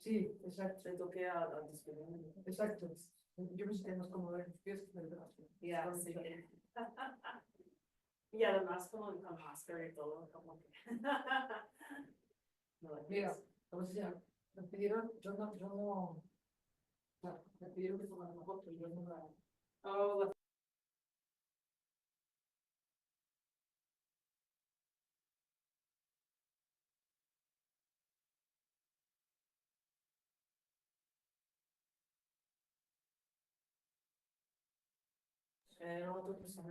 Sí, exacto. Te toqué a discriminar. Exacto. Yo me sentía más cómodo en los pies que en el brazo. Ya, sí. Y además con máscara y todo, como que. No, Mira, entonces ya, me pidieron, o sea, me pidieron que tomara una foto y yo no la. oh,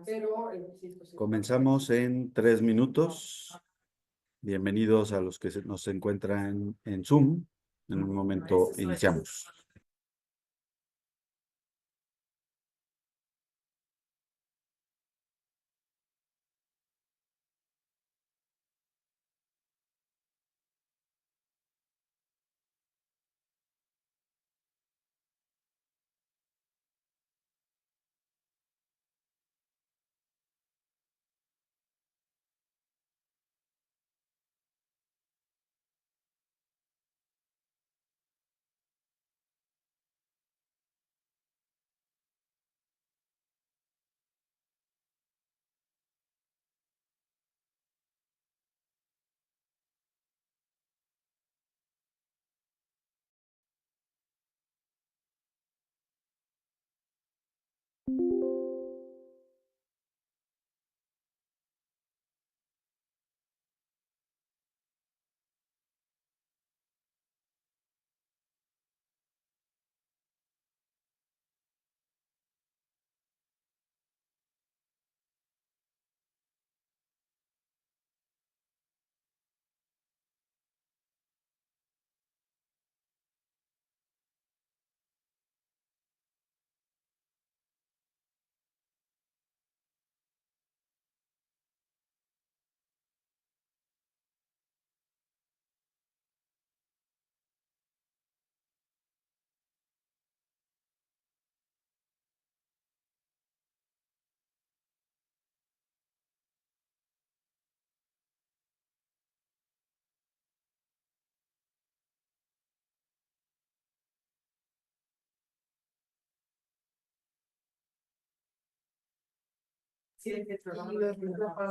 Pero, sí, pues, Comenzamos en 3 minutos. Bienvenidos a los que nos encuentran en Zoom. En un momento iniciamos.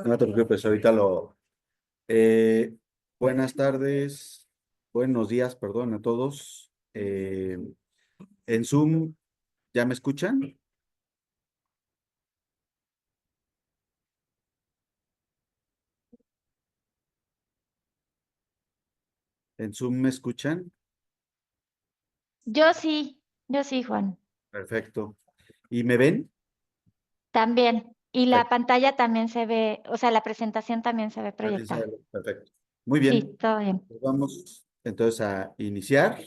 No te preocupes, ahorita lo. Buenas tardes, buenos días, perdón, a todos. En Zoom, ¿ya me escuchan? ¿En Zoom me escuchan? Yo sí, Juan. Perfecto. ¿Y me ven? También. Y la pantalla también se ve, o sea, la presentación también se ve proyectada. Perfecto. Muy Sí, bien. todo bien. Pues vamos entonces a iniciar.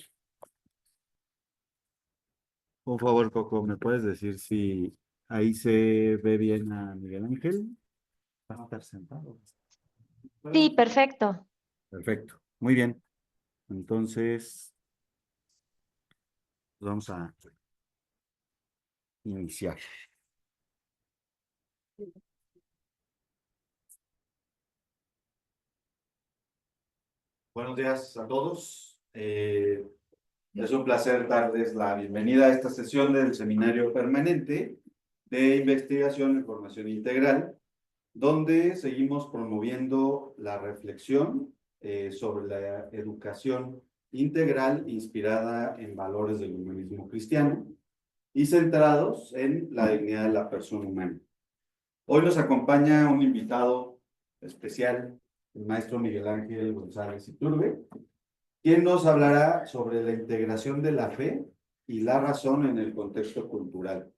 Por favor, Coco, ¿me puedes decir si ahí se ve bien a Miguel Ángel? Va a estar sentado. Sí, perfecto. Perfecto. Muy bien. Entonces, vamos a iniciar. Buenos días a todos. Es un placer darles la bienvenida a esta sesión del Seminario Permanente de Investigación en Formación Integral, donde seguimos promoviendo la reflexión sobre la educación integral inspirada en valores del humanismo cristiano y centrados en la dignidad de la persona humana. Hoy nos acompaña un invitado especial, el maestro Miguel Ángel González Iturbe, quien nos hablará sobre la integración de la fe y la razón en el contexto cultural.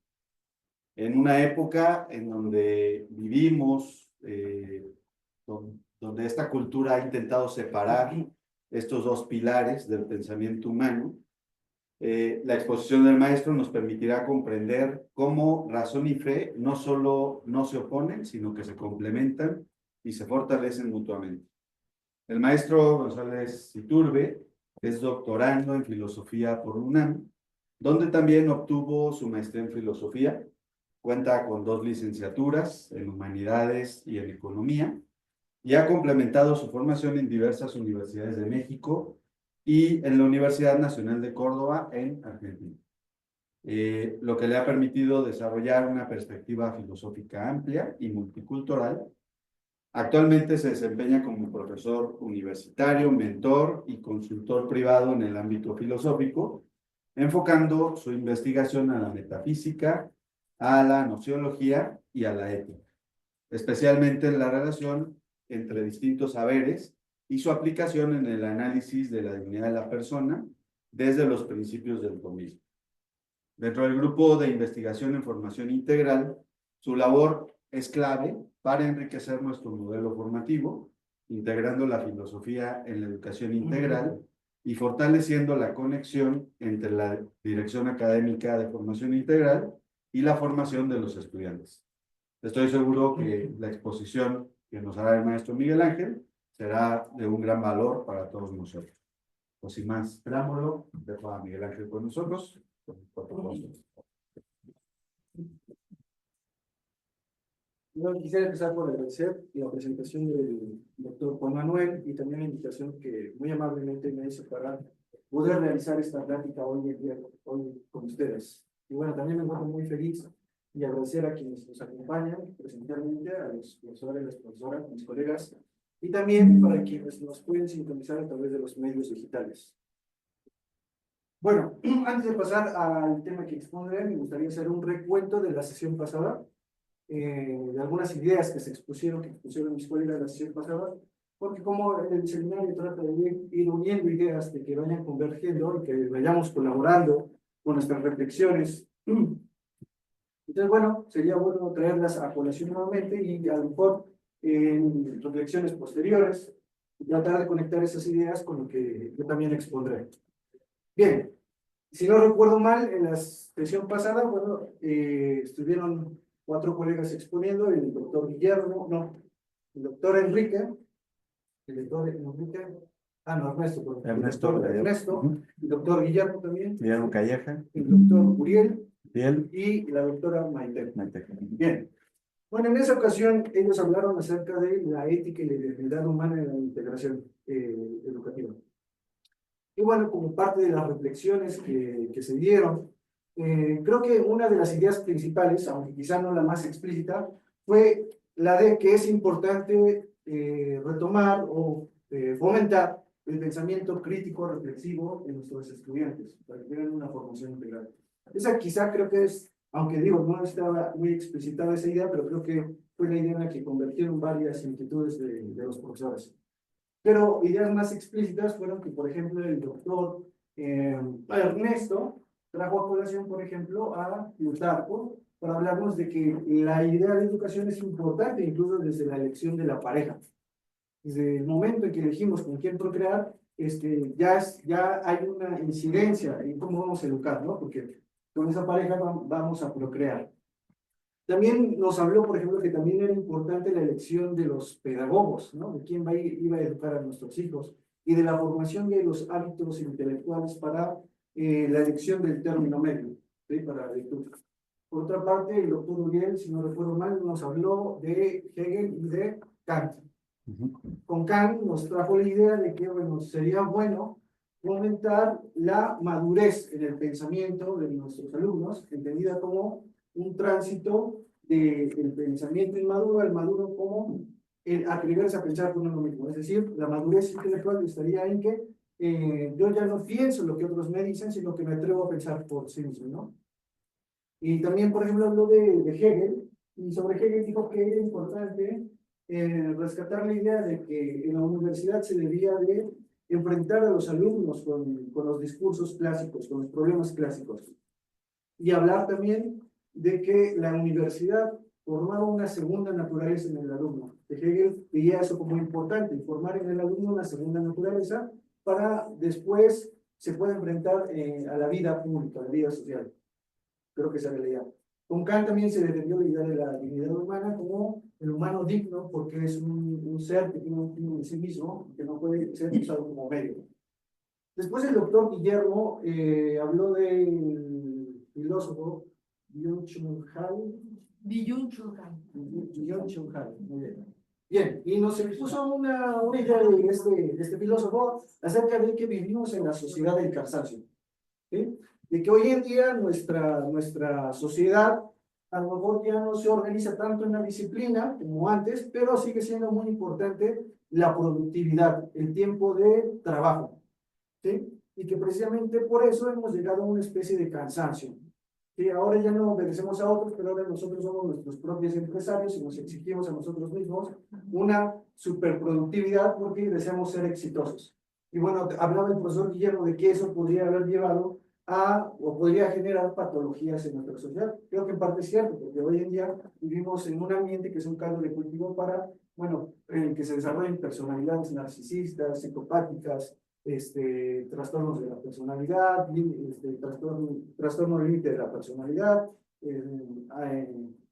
En una época en donde vivimos, donde esta cultura ha intentado separar estos dos pilares del pensamiento humano, la exposición del maestro nos permitirá comprender cómo razón y fe no solo no se oponen, sino que se complementan y se fortalecen mutuamente. El maestro González Iturbe es doctorando en filosofía por UNAM, donde también obtuvo su maestría en filosofía. Cuenta con 2 licenciaturas en humanidades y en economía y ha complementado su formación en diversas universidades de México y en la Universidad Nacional de Córdoba, en Argentina. Lo que le ha permitido desarrollar una perspectiva filosófica amplia y multicultural. Actualmente se desempeña como profesor universitario, mentor y consultor privado en el ámbito filosófico, enfocando su investigación a la metafísica, a la nociología y a la ética, especialmente en la relación entre distintos saberes y su aplicación en el análisis de la dignidad de la persona desde los principios del tomismo. Dentro del grupo de investigación en formación integral, su labor es clave para enriquecer nuestro modelo formativo, integrando la filosofía en la educación integral y fortaleciendo la conexión entre la dirección académica de formación integral y la formación de los estudiantes. Estoy seguro que la exposición que nos hará el maestro Miguel Ángel será de un gran valor para todos nosotros. Pues sin más preámbulo, dejo a Miguel Ángel con nosotros. Yo quisiera empezar por agradecer la presentación del doctor Juan Manuel y también la invitación que muy amablemente me hizo para poder realizar esta plática hoy con ustedes. Y bueno, también me encuentro muy feliz y agradecer a quienes nos acompañan presencialmente, a los profesores, las profesoras, mis colegas, y también para quienes nos pueden sintonizar a través de los medios digitales. Bueno, antes de pasar al tema que expondré, me gustaría hacer un recuento de la sesión pasada, de algunas ideas que expusieron mis colegas la sesión pasada, porque como el seminario trata de ir uniendo ideas, de que vayan convergiendo y que vayamos colaborando con nuestras reflexiones. Entonces, bueno, sería bueno traerlas a colación nuevamente y a lo mejor en reflexiones posteriores, tratar de conectar esas ideas con lo que yo también expondré. Bien, si no recuerdo mal, en la sesión pasada, bueno, estuvieron 4 colegas exponiendo, el doctor Guillermo, no, el doctor Enrique, Ernesto, el doctor Guillermo también, Guillermo Calleja, el doctor Uriel Biel y la doctora Maite. Bien. Bueno, en esa ocasión ellos hablaron acerca de la ética y la identidad humana en la integración educativa. Y bueno, como parte de las reflexiones que se dieron, creo que una de las ideas principales, aunque quizá no la más explícita, fue la de que es importante retomar o fomentar el pensamiento crítico reflexivo en nuestros estudiantes, para que tengan una formación integral. Esa quizá creo que es, aunque digo, no estaba muy explicitada esa idea, pero creo que fue la idea en la que convirtieron varias inquietudes de los profesores. Pero ideas más explícitas fueron que, por ejemplo, el doctor Ernesto trajo a colación, por ejemplo, a Plutarco para hablarnos de que la idea de educación es importante, incluso desde la elección de la pareja. Desde el momento en que elegimos con quién procrear, ya hay una incidencia en cómo vamos a educar, ¿no? Porque con esa pareja vamos a procrear. También nos habló, por ejemplo, que también era importante la elección de los pedagogos, ¿no? De quién iba a educar a nuestros hijos y de la formación de los hábitos intelectuales para la elección del término medio, ¿sí? Para la lectura. Por otra parte, el doctor Uriel, si no recuerdo mal, nos habló de Hegel y de Kant. Con Kant nos trajo la idea de que, bueno, sería bueno fomentar la madurez en el pensamiento de nuestros alumnos, entendida como un tránsito del pensamiento inmaduro al maduro como el atreverse a pensar por uno mismo. Es decir, la madurez intelectual estaría en que yo ya no pienso lo que otros me dicen, sino que me atrevo a pensar por sí mismo, ¿no? Y también, por ejemplo, habló de Hegel, y sobre Hegel dijo que era importante rescatar la idea de que en la universidad se debía de enfrentar a los alumnos con los discursos clásicos, con los problemas clásicos. Y hablar también de que la universidad formaba una segunda naturaleza en el alumno. Hegel veía eso como importante, formar en el alumno una segunda naturaleza para después se pueda enfrentar a la vida pública, a la vida social. Creo que esa era la idea. Con Kant también se defendió la idea de la dignidad humana como el humano digno, porque es un ser que tiene un fin en sí mismo, que no puede ser usado como medio. Después el doctor Guillermo habló del filósofo Byung-Chul Han. Muy bien. Bien, y nos expuso una idea de este filósofo acerca de que vivimos en la sociedad del cansancio, ¿sí? De que hoy en día nuestra sociedad a lo mejor ya no se organiza tanto en la disciplina como antes, pero sigue siendo muy importante la productividad, el tiempo de trabajo, ¿sí? Y que precisamente por eso hemos llegado a una especie de cansancio. Sí, ahora ya no obedecemos a otros, pero ahora nosotros somos nuestros propios empresarios y nos exigimos a nosotros mismos una superproductividad porque deseamos ser exitosos. Y bueno, hablaba el profesor Guillermo de que eso podría haber llevado o podría generar patologías en nuestra sociedad. Creo que en parte es cierto, porque hoy en día vivimos en un ambiente que es un caldo de cultivo para, bueno, que se desarrollen personalidades narcisistas, psicopáticas, trastornos de la personalidad, trastorno límite de la personalidad,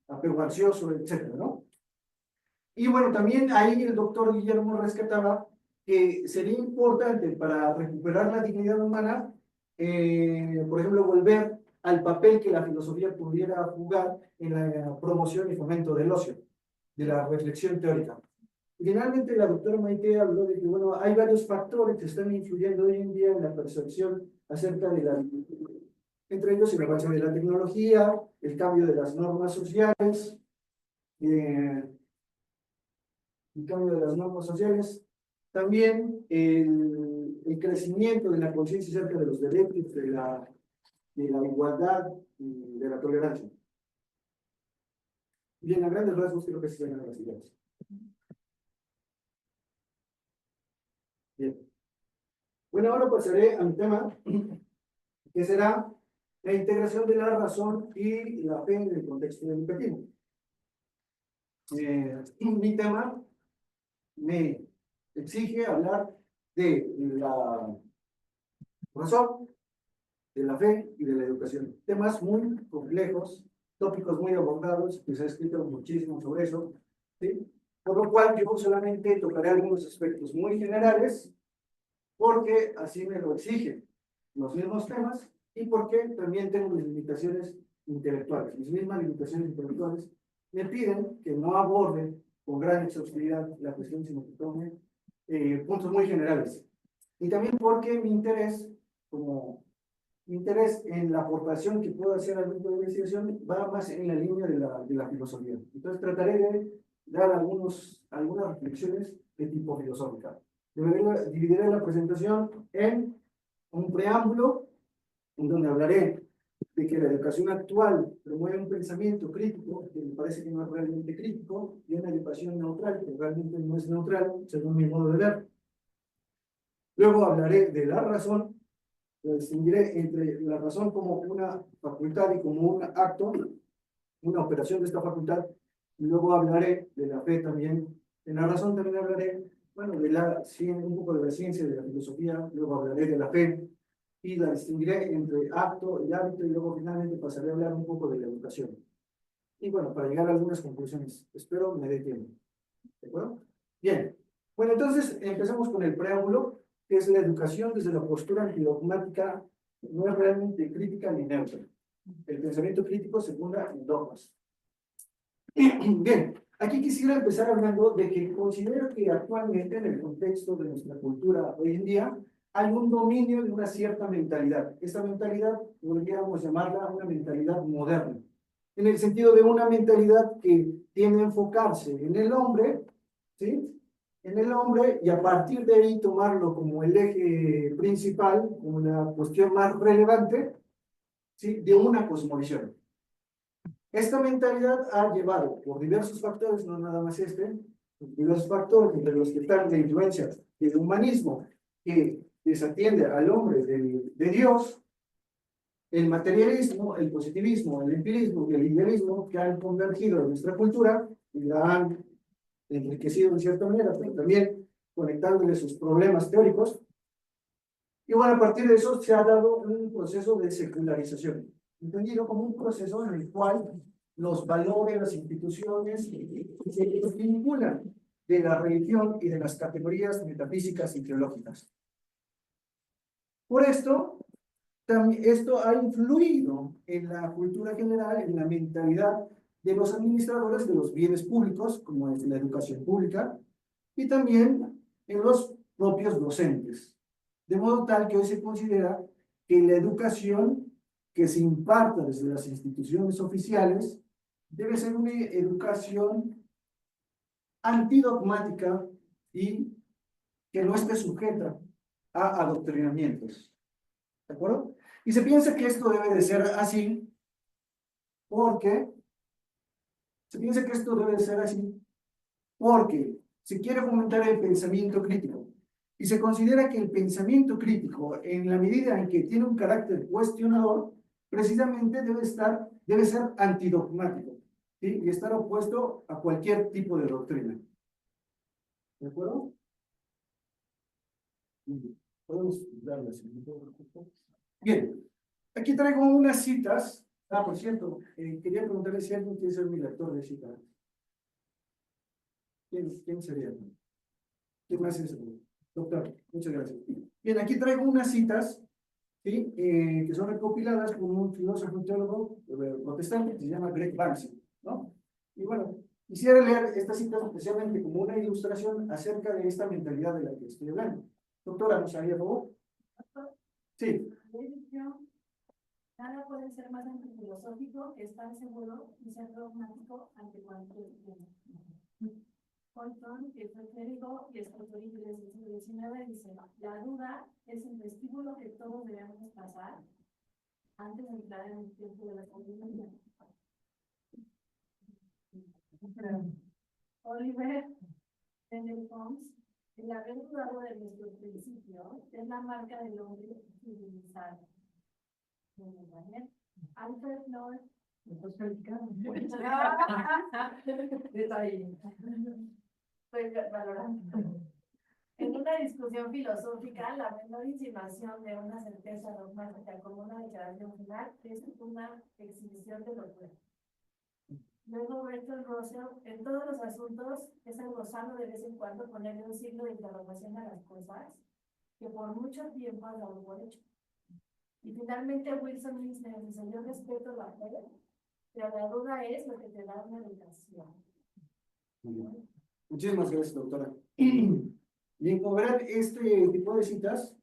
apego ansioso, etcétera, ¿no? Y bueno, también ahí el doctor Guillermo rescataba que sería importante para recuperar la dignidad humana, por ejemplo, volver al papel que la filosofía pudiera jugar en la promoción y fomento del ocio, de la reflexión teórica. Finalmente, la doctora Maite habló de que, bueno, hay varios factores que están influyendo hoy en día en la percepción acerca de entre ellos el avance de la tecnología, el cambio de las normas sociales, también el crecimiento de la conciencia acerca de los derechos, de la igualdad y de la tolerancia. Bien, a grandes rasgos creo que se ven las ideas. Bien. Bueno, ahora pasaré a mi tema, que será la integración de la razón y la fe en el contexto educativo. Mi tema me exige hablar de la razón, de la fe y de la educación. Temas muy complejos, tópicos muy abordados, que se ha escrito muchísimo sobre eso, ¿sí? Por lo cual yo solamente tocaré algunos aspectos muy generales, porque así me lo exigen los mismos temas y porque también tengo mis limitaciones intelectuales. Mis mismas limitaciones intelectuales me piden que no aborde con gran exhaustividad la cuestión, sino que tome puntos muy generales. Y también porque mi interés en la aportación que puedo hacer al grupo de investigación va más en la línea de la filosofía. Entonces trataré de dar algunas reflexiones de tipo filosófica. Dividiré la presentación en un preámbulo, en donde hablaré de que la educación actual promueve un pensamiento crítico, que me parece que no es realmente crítico, y una educación neutral, que realmente no es neutral, según mi modo de ver. Luego hablaré de la razón, lo distinguiré entre la razón como una facultad y como un acto, una operación de esta facultad, y luego hablaré de la fe también. En la razón también hablaré, bueno, un poco de la ciencia, de la filosofía, luego hablaré de la fe, y la distinguiré entre acto y hábito, y luego finalmente pasaré a hablar un poco de la educación. Y bueno, para llegar a algunas conclusiones, espero me dé tiempo. ¿De acuerdo? Bien. Bueno, entonces empezamos con el preámbulo, que es la educación desde la postura antidogmática, no es realmente crítica ni neutra. El pensamiento crítico se funda en dogmas. Bien, aquí quisiera empezar hablando de que considero que actualmente en el contexto de nuestra cultura hoy en día hay un dominio de una cierta mentalidad. Esta mentalidad podríamos llamarla una mentalidad moderna, en el sentido de una mentalidad que tiende a enfocarse en el hombre, ¿sí? En el hombre, y a partir de ahí tomarlo como el eje principal, como la cuestión más relevante, ¿sí? De una cosmovisión. Esta mentalidad ha llevado, por diversos factores, no nada más diversos factores, entre los que están la influencia del humanismo, que desatiende al hombre de Dios, el materialismo, el positivismo, el empirismo y el idealismo, que han convergido en nuestra cultura y la han enriquecido en cierta manera, pero también conectándole sus problemas teóricos. Y bueno, a partir de eso se ha dado un proceso de secularización, entendido como un proceso en el cual los valores, las instituciones se vinculan de la religión y de las categorías metafísicas y teológicas. Por esto, esto ha influido en la cultura general, en la mentalidad de los administradores de los bienes públicos, como es la educación pública, y también en los propios docentes. De modo tal que hoy se considera que la educación que se imparta desde las instituciones oficiales debe ser una educación antidogmática y que no esté sujeta a adoctrinamientos. ¿De acuerdo? Y se piensa que esto debe de ser así porque se quiere fomentar el pensamiento crítico. Y se considera que el pensamiento crítico, en la medida en que tiene un carácter cuestionador, precisamente debe ser antidogmático, ¿sí? Y estar opuesto a cualquier tipo de doctrina. ¿De acuerdo? Podemos darle así. Bien, aquí traigo unas citas. Ah, por cierto, quería preguntarle si alguien quiere ser mi lector de citas. ¿Quién sería? ¿Quién más es? Doctor, muchas gracias. Bien, aquí traigo unas citas, ¿sí? Que son recopiladas por un filósofo y teólogo protestante que se llama Greg Banksy, ¿no? Y bueno, quisiera leer estas citas especialmente como una ilustración acerca de esta mentalidad de la que estoy hablando. Doctora, ¿nos haría favor? Sí. Nada puede ser más antifilosófico que estar seguro y ser dogmático ante cualquier tema. Colton, que fue clérigo y escritor inglés del siglo XIX, dice: la duda es el vestíbulo que todos debemos pasar antes de entrar en el tiempo de la sabiduría. Oliver Wendell-Holmes: el haber dudado de nuestro principio es la marca del hombre civilizado. Alfred North. ¿Estás calificando? Detalle. Estoy valorando. En una discusión filosófica, la menor insinuación de una certeza dogmática como una declaración final es una exhibición de locura. Luego, Bertrand Russell: en todos los asuntos es algo sano de vez en cuando ponerle un signo de interrogación a las cosas que por mucho tiempo han dado por hecho. Y finalmente, Wilson Mizner dice: yo respeto la fe, pero la duda es lo que te da una educación. Muchísimas gracias, doctora. Bien, como verán, este tipo de citas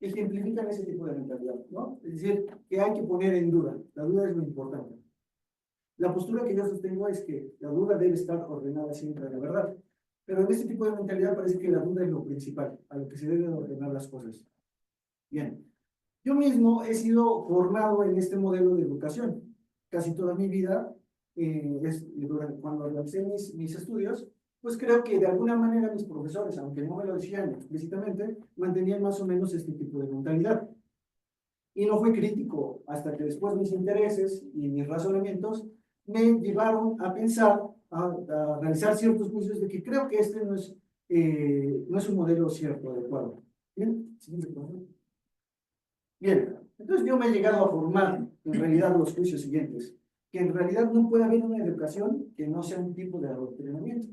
ejemplifican ese tipo de mentalidad, ¿no? Es decir, que hay que poner en duda. La duda es lo importante. La postura que yo sostengo es que la duda debe estar ordenada siempre a la verdad. Pero en este tipo de mentalidad parece que la duda es lo principal, a lo que se deben ordenar las cosas. Bien. Yo mismo he sido formado en este modelo de educación. Casi toda mi vida, cuando realicé mis estudios, pues creo que de alguna manera mis profesores, aunque no me lo decían explícitamente, mantenían más o menos este tipo de mentalidad. Y no fui crítico hasta que después mis intereses y mis razonamientos me llevaron a pensar, a realizar ciertos juicios de que creo que este no es un modelo cierto, adecuado. Bien, siguiente pregunta. Bien, entonces yo me he llegado a formar en realidad los juicios siguientes, que en realidad no puede haber una educación que no sea un tipo de adoctrinamiento,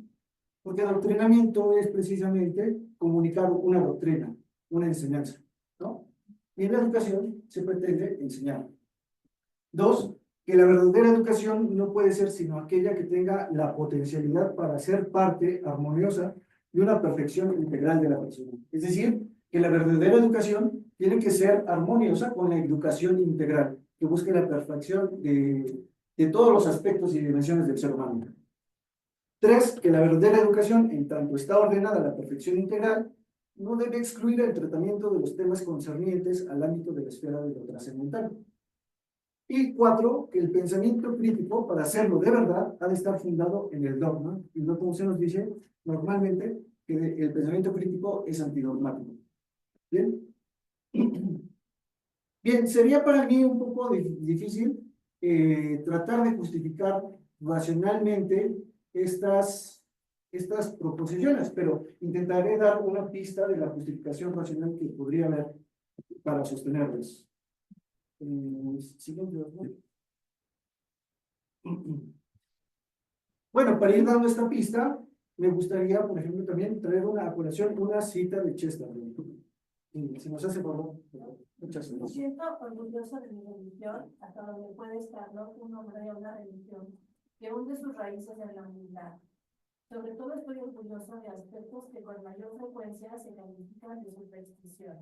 porque adoctrinamiento es precisamente comunicar una doctrina, una enseñanza, ¿no? Y en la educación se pretende enseñar. Dos, que la verdadera educación no puede ser sino aquella que tenga la potencialidad para ser parte armoniosa de una perfección integral de la persona. Es decir, que la verdadera educación tiene que ser armoniosa con la educación integral, que busque la perfección de todos los aspectos y dimensiones del ser humano. Tres, que la verdadera educación, en tanto está ordenada a la perfección integral, no debe excluir el tratamiento de los temas concernientes al ámbito de la esfera de lo trascendental. Y cuatro, que el pensamiento crítico, para hacerlo de verdad, ha de estar fundado en el dogma, y no como se nos dice normalmente, que el pensamiento crítico es antidogmático. ¿Bien? Bien, sería para mí un poco difícil tratar de justificar racionalmente estas proposiciones, pero intentaré dar una pista de la justificación racional que podría haber para sostenerlas. Siguiente, ¿no? Bueno, para ir dando esta pista, me gustaría, por ejemplo, también traer a colación una cita de Chesterton. Si nos hace favor, muchas Me gracias. siento orgulloso de mi religión, hasta donde puede estarlo un hombre de una religión. que hunde sus raíces en la humildad. Sobre todo estoy orgulloso de aspectos que con mayor frecuencia se califican de superstición.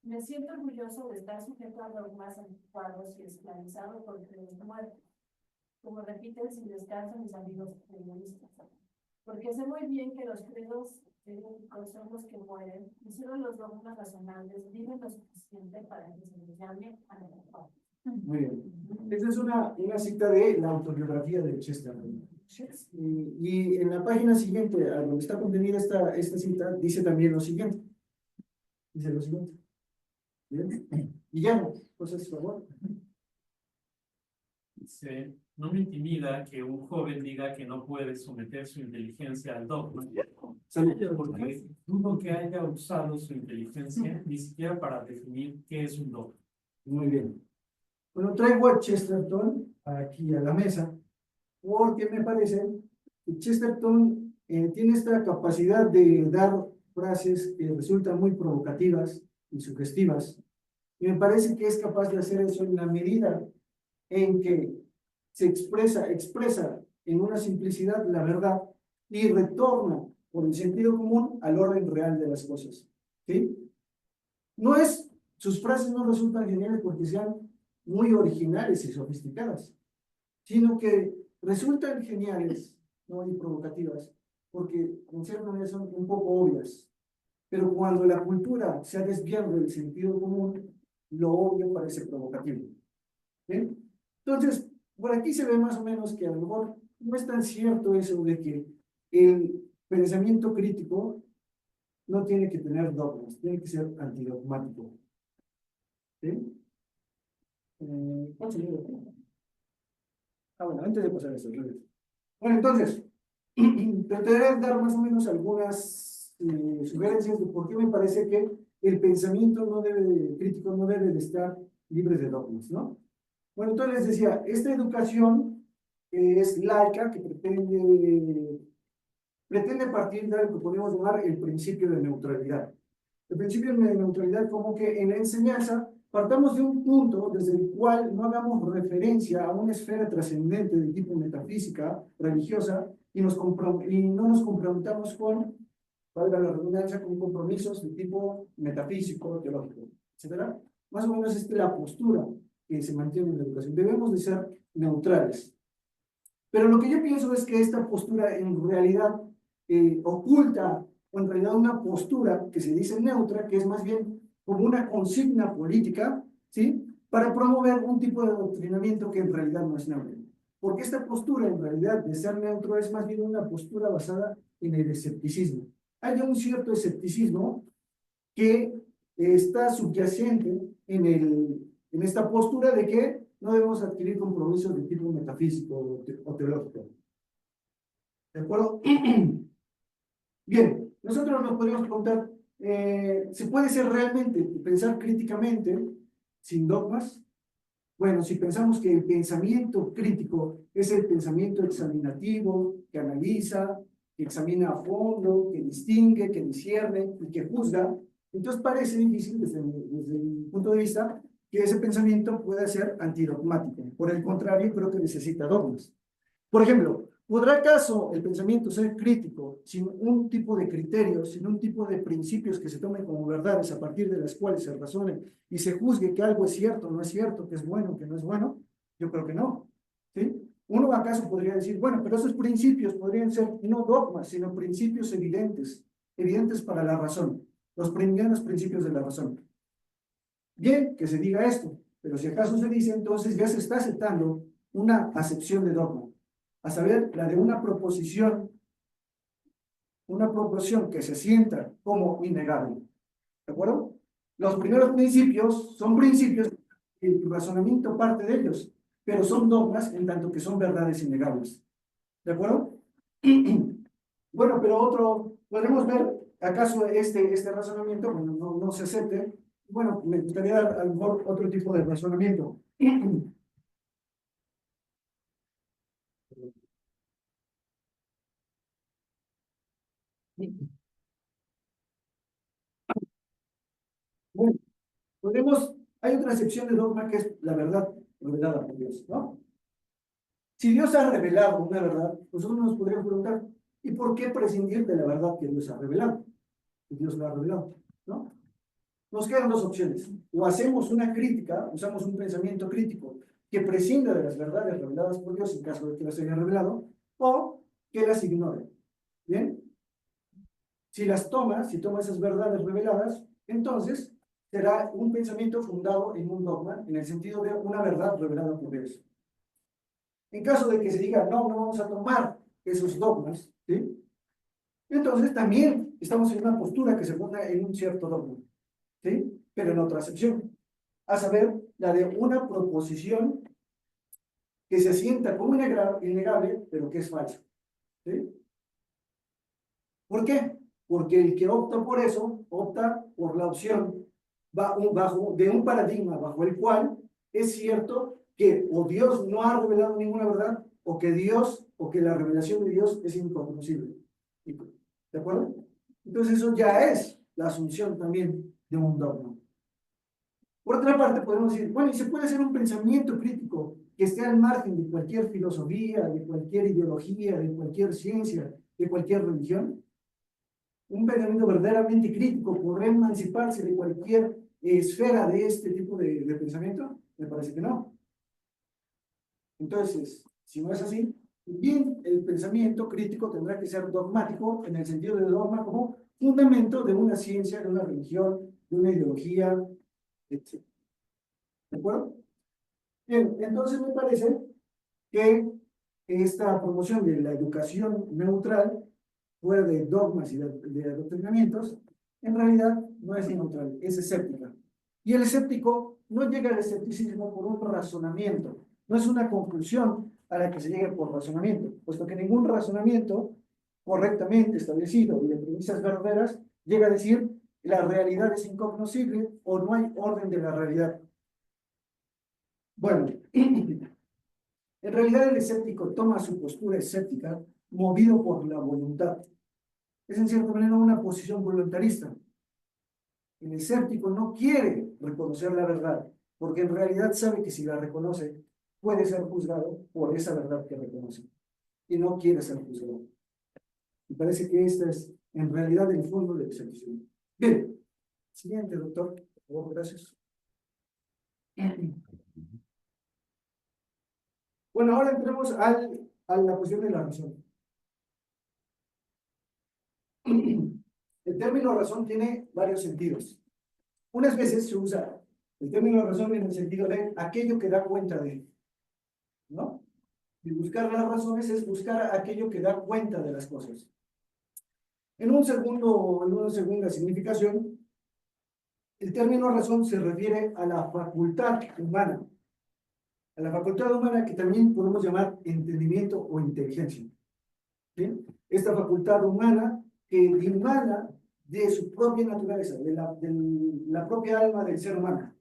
Me siento orgulloso de estar sujeto a dogmas anticuados y esclavizado por credos muertos, como repiten sin descanso mis amigos periodistas. Porque sé muy bien que los credos heréticos son los que mueren y solo los dogmas razonables viven lo suficiente para que se les llame a la verdad. Muy bien. Esta es una cita de la autobiografía de Chesterton. Y en la página siguiente, a donde está contenida esta cita, dice también lo siguiente. Dice lo siguiente. Bien. Y ya, pues es favor. Dice, no me intimida que un joven diga que no puede someter su inteligencia al dogma, porque dudo que haya usado su inteligencia ni siquiera para definir qué es un dogma. Muy bien. Bueno, traigo a Chesterton aquí a la mesa, porque me parece que Chesterton tiene esta capacidad de dar frases que resultan muy provocativas y sugestivas, y me parece que es capaz de hacer eso en la medida en que se expresa en una simplicidad la verdad y retorna por el sentido común al orden real de las cosas. ¿Sí? Sus frases no resultan geniales porque sean muy originales y sofisticadas, sino que resultan geniales, ¿no? Y provocativas, porque en cierta manera son un poco obvias. Pero cuando la cultura se ha desviado del sentido común, lo obvio parece provocativo. ¿Bien? Entonces, por aquí se ve más o menos que a lo mejor no es tan cierto eso de que el pensamiento crítico no tiene que tener dogmas, tiene que ser antidogmático. ¿Sí? Bueno, antes de pasar a eso. Bueno, entonces, trataré de dar más o menos algunas sugerencias de por qué me parece que el pensamiento crítico no debe de estar libre de dogmas, ¿no? Bueno, entonces les decía, esta educación es laica, que pretende partir de algo que podemos llamar el principio de neutralidad. El principio de neutralidad como que en la enseñanza partamos de un punto desde el cual no hagamos referencia a una esfera trascendente de tipo metafísica, religiosa, y no nos comprometamos con, valga la redundancia, con compromisos de tipo metafísico, teológico, etcétera. Más o menos esta es la postura que se mantiene en la educación. Debemos de ser neutrales. Pero lo que yo pienso es que esta postura en realidad oculta, o en realidad una postura que se dice neutra, que es más bien como una consigna política, ¿sí? Para promover un tipo de adoctrinamiento que en realidad no es neutro. Porque esta postura en realidad de ser neutro es más bien una postura basada en el escepticismo. Hay un cierto escepticismo que está subyacente en esta postura de que no debemos adquirir compromisos de tipo metafísico o teológico. ¿De acuerdo? Bien, nosotros nos podríamos preguntar, ¿se puede ser realmente, pensar críticamente sin dogmas? Bueno, si pensamos que el pensamiento crítico es el pensamiento examinativo, que analiza, que examina a fondo, que distingue, que discierne y que juzga, entonces parece difícil desde mi punto de vista que ese pensamiento pueda ser antidogmático. Por el contrario, creo que necesita dogmas. Por ejemplo, ¿podrá acaso el pensamiento ser crítico sin un tipo de criterios, sin un tipo de principios que se tomen como verdades a partir de las cuales se razone y se juzgue que algo es cierto, no es cierto, que es bueno, que no es bueno? Yo creo que no. ¿Sí? Uno acaso podría decir, bueno, pero esos principios podrían ser no dogmas, sino principios evidentes para la razón, los primeros principios de la razón. Bien, que se diga esto, pero si acaso se dice, entonces ya se está aceptando una acepción de dogma, a saber, la de una proposición que se sienta como innegable. ¿De acuerdo? Los primeros principios son principios, el razonamiento parte de ellos, pero son dogmas en tanto que son verdades innegables. ¿De acuerdo? Bueno, pero podremos ver, ¿acaso este razonamiento no se acepte? Bueno, me gustaría dar a lo mejor otro tipo de razonamiento. Bueno, hay otra acepción de dogma que es la verdad revelada por Dios, ¿no? Si Dios ha revelado una verdad, nosotros nos podríamos preguntar, ¿y por qué prescindir de la verdad que Dios ha revelado? Que Dios la ha revelado, ¿no? Nos quedan dos opciones. O hacemos una crítica, usamos un pensamiento crítico que prescinda de las verdades reveladas por Dios en caso de que las haya revelado, o que las ignore. ¿Bien? Si tomas esas verdades reveladas, entonces será un pensamiento fundado en un dogma, en el sentido de una verdad revelada por Dios. En caso de que se diga, no, no vamos a tomar esos dogmas, ¿sí? Entonces también estamos en una postura que se funda en un cierto dogma, ¿sí? Pero en otra acepción, a saber, la de una proposición que se sienta como innegable, pero que es falsa, ¿sí? ¿Por qué? Porque el que opta por eso, opta por la opción de un paradigma bajo el cual es cierto que o Dios no ha revelado ninguna verdad, o que la revelación de Dios es incognoscible. ¿De acuerdo? Entonces eso ya es la asunción también de un dogma. Por otra parte, podemos decir, bueno, y se puede hacer un pensamiento crítico que esté al margen de cualquier filosofía, de cualquier ideología, de cualquier ciencia, de cualquier religión. Un pensamiento verdaderamente crítico podrá emanciparse de cualquier esfera de este tipo de pensamiento. Me parece que no. Entonces, si no es así, bien, el pensamiento crítico tendrá que ser dogmático en el sentido de dogma como fundamento de una ciencia, de una religión, de una ideología, etc. ¿De acuerdo? Bien, entonces me parece que esta promoción de la educación neutral, fuera de dogmas y de adoctrinamientos, en realidad no es neutral, es escéptica. Y el escéptico no llega al escepticismo por un razonamiento, no es una conclusión a la que se llegue por razonamiento, puesto que ningún razonamiento correctamente establecido y de premisas verdaderas llega a decir la realidad es incognoscible o no hay orden de la realidad. Bueno, en realidad el escéptico toma su postura escéptica movido por la voluntad. Es en cierta manera una posición voluntarista. El escéptico no quiere reconocer la verdad, porque en realidad sabe que si la reconoce, puede ser juzgado por esa verdad que reconoce. Y no quiere ser juzgado. Me parece que este es en realidad el fondo del escepticismo. Bien. Siguiente, doctor. Por favor, gracias. Bueno, ahora entremos a la cuestión de la razón. El término razón tiene varios sentidos. Unas veces se usa el término razón en el sentido de aquello que da cuenta de, ¿no? Y buscar las razones es buscar aquello que da cuenta de las cosas. En una segunda significación, el término razón se refiere a la facultad humana. A la facultad humana que también podemos llamar entendimiento o inteligencia. ¿Sí? Esta facultad humana que dimana de su propia naturaleza, de la propia alma del ser humano.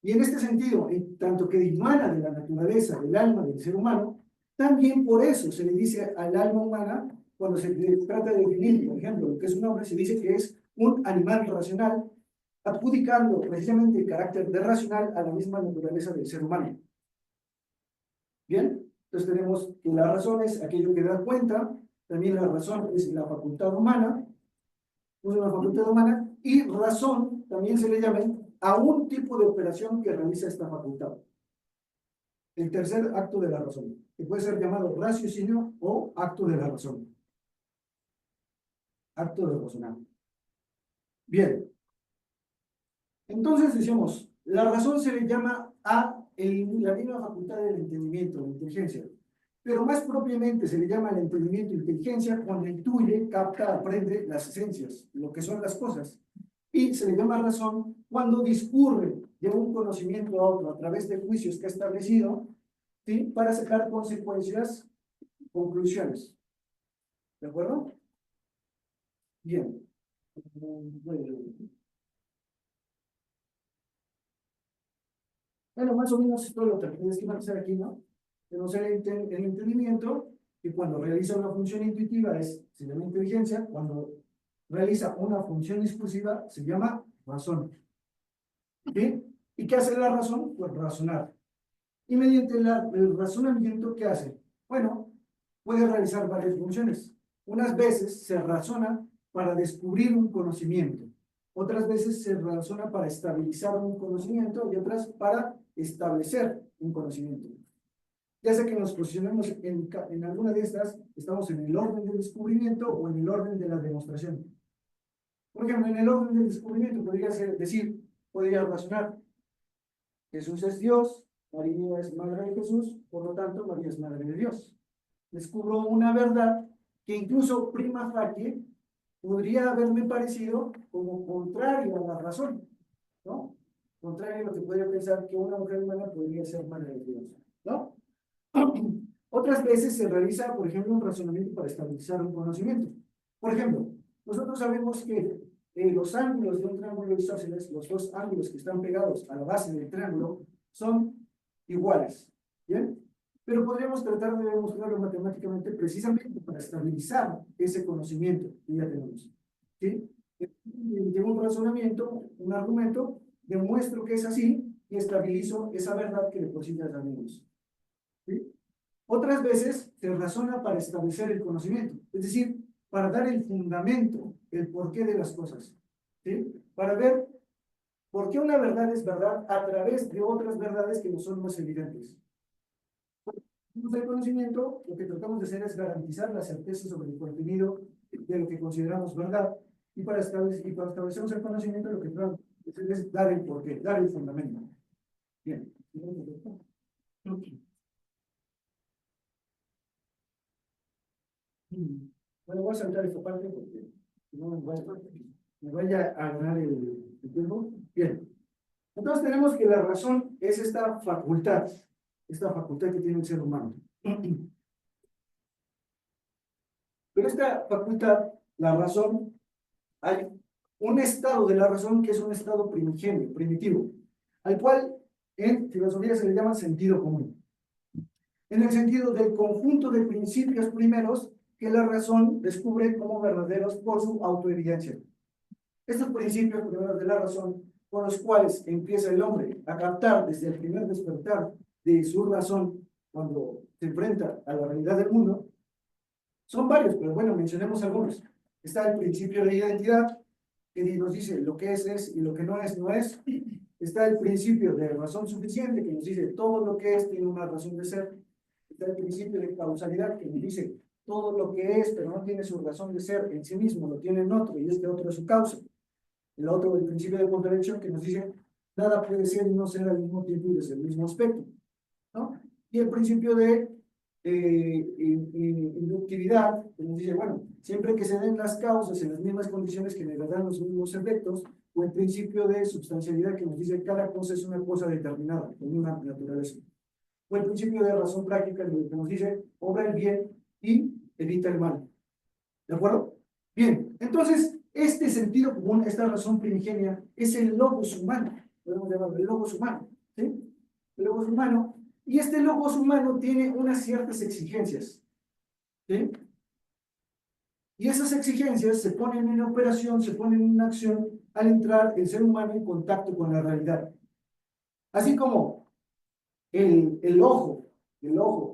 Y en este sentido, en tanto que dimana de la naturaleza del alma del ser humano, también por eso se le dice al alma humana, cuando se trata de definir, por ejemplo, lo que es un hombre, se dice que es un animal racional, adjudicando precisamente el carácter de racional a la misma naturaleza del ser humano. Bien, entonces tenemos que la razón es aquello que da cuenta, también la razón es la facultad humana, y razón también se le llama a un tipo de operación que realiza esta facultad. El tercer acto de la razón, que puede ser llamado raciocinio o acto de la razón. Acto de razonar. Bien. Entonces decimos, la razón se le llama a la misma facultad del entendimiento, de la inteligencia. Pero más propiamente se le llama al entendimiento e inteligencia cuando intuye, capta, aprende las esencias, lo que son las cosas. Y se le llama razón cuando discurre de un conocimiento a otro a través de juicios que ha establecido, ¿sí? Para sacar consecuencias, conclusiones. ¿De acuerdo? Bien. Bueno, más o menos esto lo que tienes que hacer aquí, ¿no? Tenemos el entendimiento, que cuando realiza una función intuitiva se llama inteligencia, cuando realiza una función discursiva se llama razón. ¿Sí? ¿Y qué hace la razón? Pues razonar. Y mediante el razonamiento, ¿qué hace? Bueno, puede realizar varias funciones. Unas veces se razona para descubrir un conocimiento. Otras veces se razona para estabilizar un conocimiento y otras para establecer un conocimiento. Ya sea que nos posicionemos en alguna de estas, estamos en el orden del descubrimiento o en el orden de la demostración. Por ejemplo, en el orden del descubrimiento podría razonar: Jesús es Dios, María es madre de Jesús, por lo tanto María es madre de Dios. Descubro una verdad que incluso prima facie podría haberme parecido como contrario a la razón, ¿no? Contrario a lo que podría pensar que una mujer humana podría ser madre de Dios, ¿no? Otras veces se realiza, por ejemplo, un razonamiento para estabilizar un conocimiento. Por ejemplo, nosotros sabemos que los ángulos de un triángulo isósceles, los dos ángulos que están pegados a la base del triángulo, son iguales, ¿bien? Pero podríamos tratar de demostrarlo matemáticamente precisamente para estabilizar ese conocimiento que ya tenemos, ¿sí? Tengo un razonamiento, un argumento, demuestro que es así y estabilizo esa verdad que de por sí ya sabemos, ¿sí? Otras veces se razona para establecer el conocimiento, es decir, para dar el fundamento, el porqué de las cosas, ¿sí? Para ver por qué una verdad es verdad a través de otras verdades que no son más evidentes. El conocimiento, lo que tratamos de hacer es garantizar la certeza sobre el contenido de lo que consideramos verdad, y para establecer el conocimiento, lo que tratamos de hacer es dar el porqué, dar el fundamento. Bien. Bueno, voy a saltar esta parte porque no me vaya a ganar el tiempo. Bien. Entonces tenemos que la razón es esta facultad que tiene el ser humano. Pero esta facultad, la razón, hay un estado de la razón que es un estado primigenio, primitivo, al cual en filosofía se le llama sentido común. En el sentido del conjunto de principios primeros que la razón descubre como verdaderos por su autoevidencia. Estos principios primeros de la razón, con los cuales empieza el hombre a captar desde el primer despertar de su razón cuando se enfrenta a la realidad del mundo, son varios, pero bueno, mencionemos algunos. Está el principio de identidad, que nos dice lo que es y lo que no es, no es. Está el principio de razón suficiente, que nos dice todo lo que es tiene una razón de ser. Está el principio de causalidad, que nos dice todo lo que es, pero no tiene su razón de ser en sí mismo, lo tiene en otro, y este otro es su causa. El otro, el principio de contradicción, que nos dice nada puede ser y no ser al mismo tiempo y desde el mismo aspecto, ¿no? Y el principio de inductividad, que nos dice, bueno, siempre que se den las causas en las mismas condiciones que generarán los mismos efectos, o el principio de substancialidad, que nos dice cada cosa es una cosa determinada, con una naturaleza. O el principio de razón práctica, que nos dice, obra el bien y evita el mal. ¿De acuerdo? Bien, entonces, este sentido común, esta razón primigenia, es el logos humano, podemos llamarlo el logos humano, ¿sí? El logos humano, y este logos humano tiene unas ciertas exigencias, ¿sí? Y esas exigencias se ponen en operación, se ponen en acción al entrar el ser humano en contacto con la realidad. Así como el ojo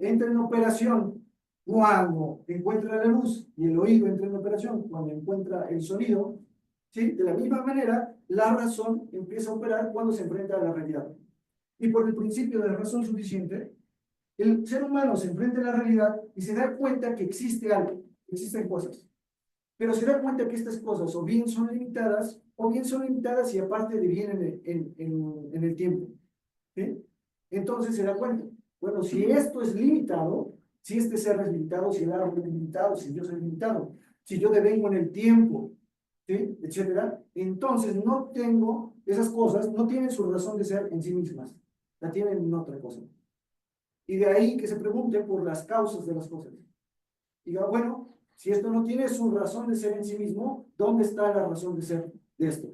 entra en operación cuando encuentra la luz, y el oído entra en operación cuando encuentra el sonido, ¿sí? De la misma manera, la razón empieza a operar cuando se enfrenta a la realidad. Y por el principio de razón suficiente, el ser humano se enfrenta a la realidad y se da cuenta que existe algo, existen cosas. Pero se da cuenta que estas cosas o bien son limitadas y aparte vienen en el tiempo, ¿sí? Entonces se da cuenta, bueno, si esto es limitado, si este ser es limitado, si el árbol es limitado, si Dios es limitado, si yo devengo en el tiempo, ¿sí? Etcétera, entonces no tengo, esas cosas no tienen su razón de ser en sí mismas, la tienen en otra cosa. Y de ahí que se pregunte por las causas de las cosas. Diga, bueno, si esto no tiene su razón de ser en sí mismo, ¿dónde está la razón de ser de esto?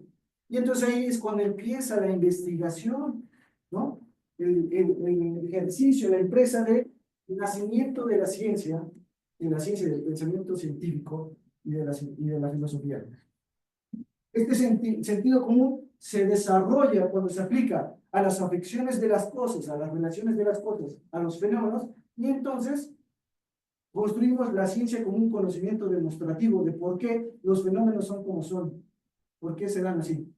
Y entonces ahí es cuando empieza la investigación, ¿no? El ejercicio, la empresa de nacimiento de la ciencia del pensamiento científico y de la filosofía. Este sentido común se desarrolla cuando se aplica a las afecciones de las cosas, a las relaciones de las cosas, a los fenómenos, y entonces construimos la ciencia como un conocimiento demostrativo de por qué los fenómenos son como son, por qué se dan así.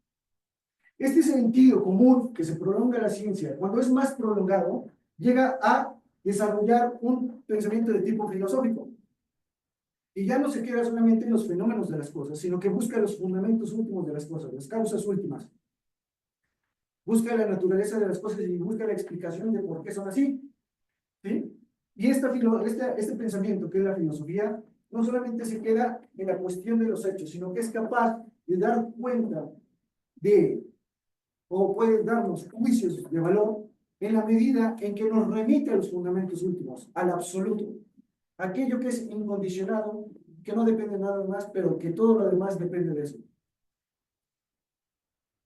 Este sentido común que se prolonga la ciencia, cuando es más prolongado, llega a desarrollar un pensamiento de tipo filosófico. Y ya no se queda solamente en los fenómenos de las cosas, sino que busca los fundamentos últimos de las cosas, las causas últimas. Busca la naturaleza de las cosas y busca la explicación de por qué son así. ¿Sí? Y este pensamiento, que es la filosofía, no solamente se queda en la cuestión de los hechos, sino que es capaz de dar cuenta de, o puede darnos juicios de valor en la medida en que nos remite a los fundamentos últimos, al absoluto. Aquello que es incondicionado, que no depende de nada más, pero que todo lo demás depende de eso.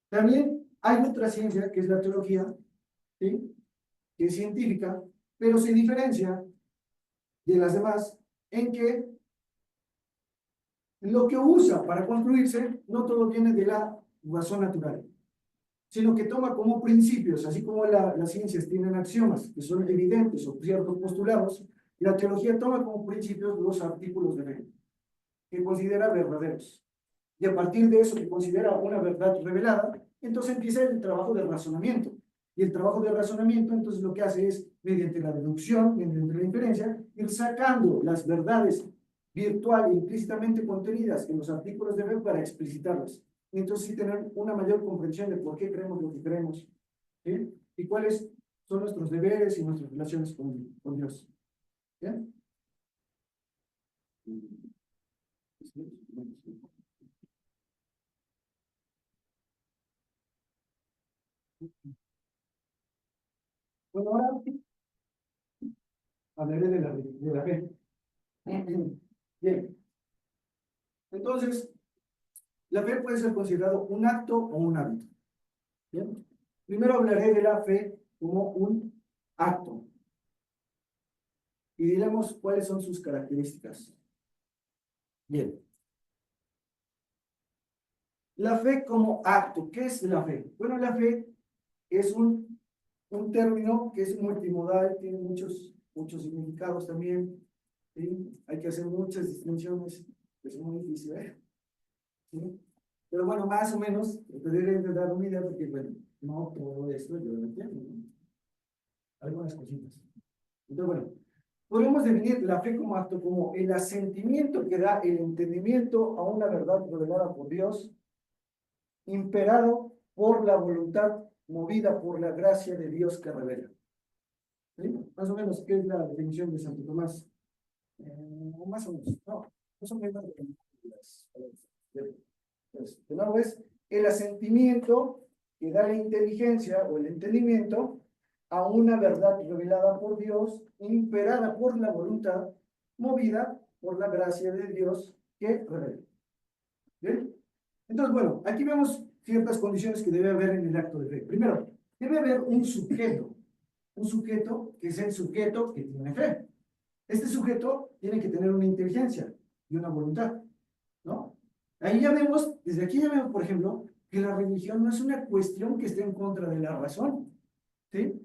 También hay otra ciencia, que es la teología, ¿sí? Que es científica, pero se diferencia de las demás en que lo que usa para construirse no todo viene de la razón natural, sino que toma como principios, así como las ciencias tienen axiomas que son evidentes o ciertos postulados, la teología toma como principios los artículos de fe, que considera verdaderos. Y a partir de eso que considera una verdad revelada, entonces empieza el trabajo de razonamiento. Y el trabajo de razonamiento, entonces lo que hace es, mediante la deducción, mediante la inferencia, ir sacando las verdades virtual e implícitamente contenidas en los artículos de fe para explicitarlas. Y entonces sí tener una mayor comprensión de por qué creemos lo que creemos, ¿sí? Y cuáles son nuestros deberes y nuestras relaciones con Dios. ¿Bien? Bueno, ahora hablaré de la fe. Bien. Entonces, la fe puede ser considerado un acto o un hábito. Bien. Primero hablaré de la fe como un acto. Y diremos cuáles son sus características. Bien. La fe como acto. ¿Qué es la fe? Bueno, la fe es un término que es multimodal, tiene muchos significados también. ¿Sí? Hay que hacer muchas distinciones, es muy difícil, ¿eh? ¿Sí? Pero bueno, más o menos, te deben de dar una idea porque, bueno, no todo esto yo lo entiendo, ¿no? Algunas cositas. Entonces, bueno, podemos definir la fe como acto, como el asentimiento que da el entendimiento a una verdad revelada por Dios, imperado por la voluntad, movida por la gracia de Dios que revela. ¿Sí? Más o menos, ¿qué es la definición de Santo Tomás? Más o menos, no son menos de nuevo es el asentimiento que da la inteligencia o el entendimiento a una verdad revelada por Dios, imperada por la voluntad, movida por la gracia de Dios que revela. ¿Bien? Entonces, bueno, aquí vemos ciertas condiciones que debe haber en el acto de fe. Primero, debe haber un sujeto que es el sujeto que tiene fe. Este sujeto tiene que tener una inteligencia y una voluntad, ¿no? Ahí ya vemos, desde aquí ya vemos, por ejemplo, que la religión no es una cuestión que esté en contra de la razón, ¿sí?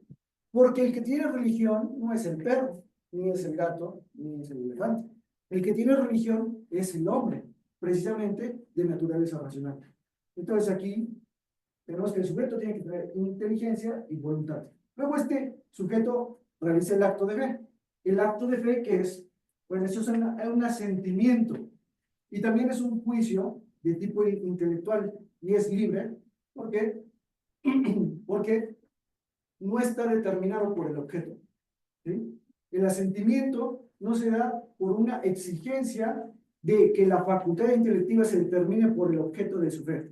Porque el que tiene religión no es el perro, ni es el gato, ni es el elefante. El que tiene religión es el hombre, precisamente de naturaleza racional. Entonces aquí tenemos que el sujeto tiene que tener inteligencia y voluntad. Luego este sujeto realiza el acto de fe. El acto de fe, ¿qué es? Bueno, eso es un asentimiento. Y también es un juicio de tipo intelectual y es libre. ¿Por qué? Porque no está determinado por el objeto. ¿Sí? El asentimiento no se da por una exigencia de que la facultad intelectiva se determine por el objeto de su fe.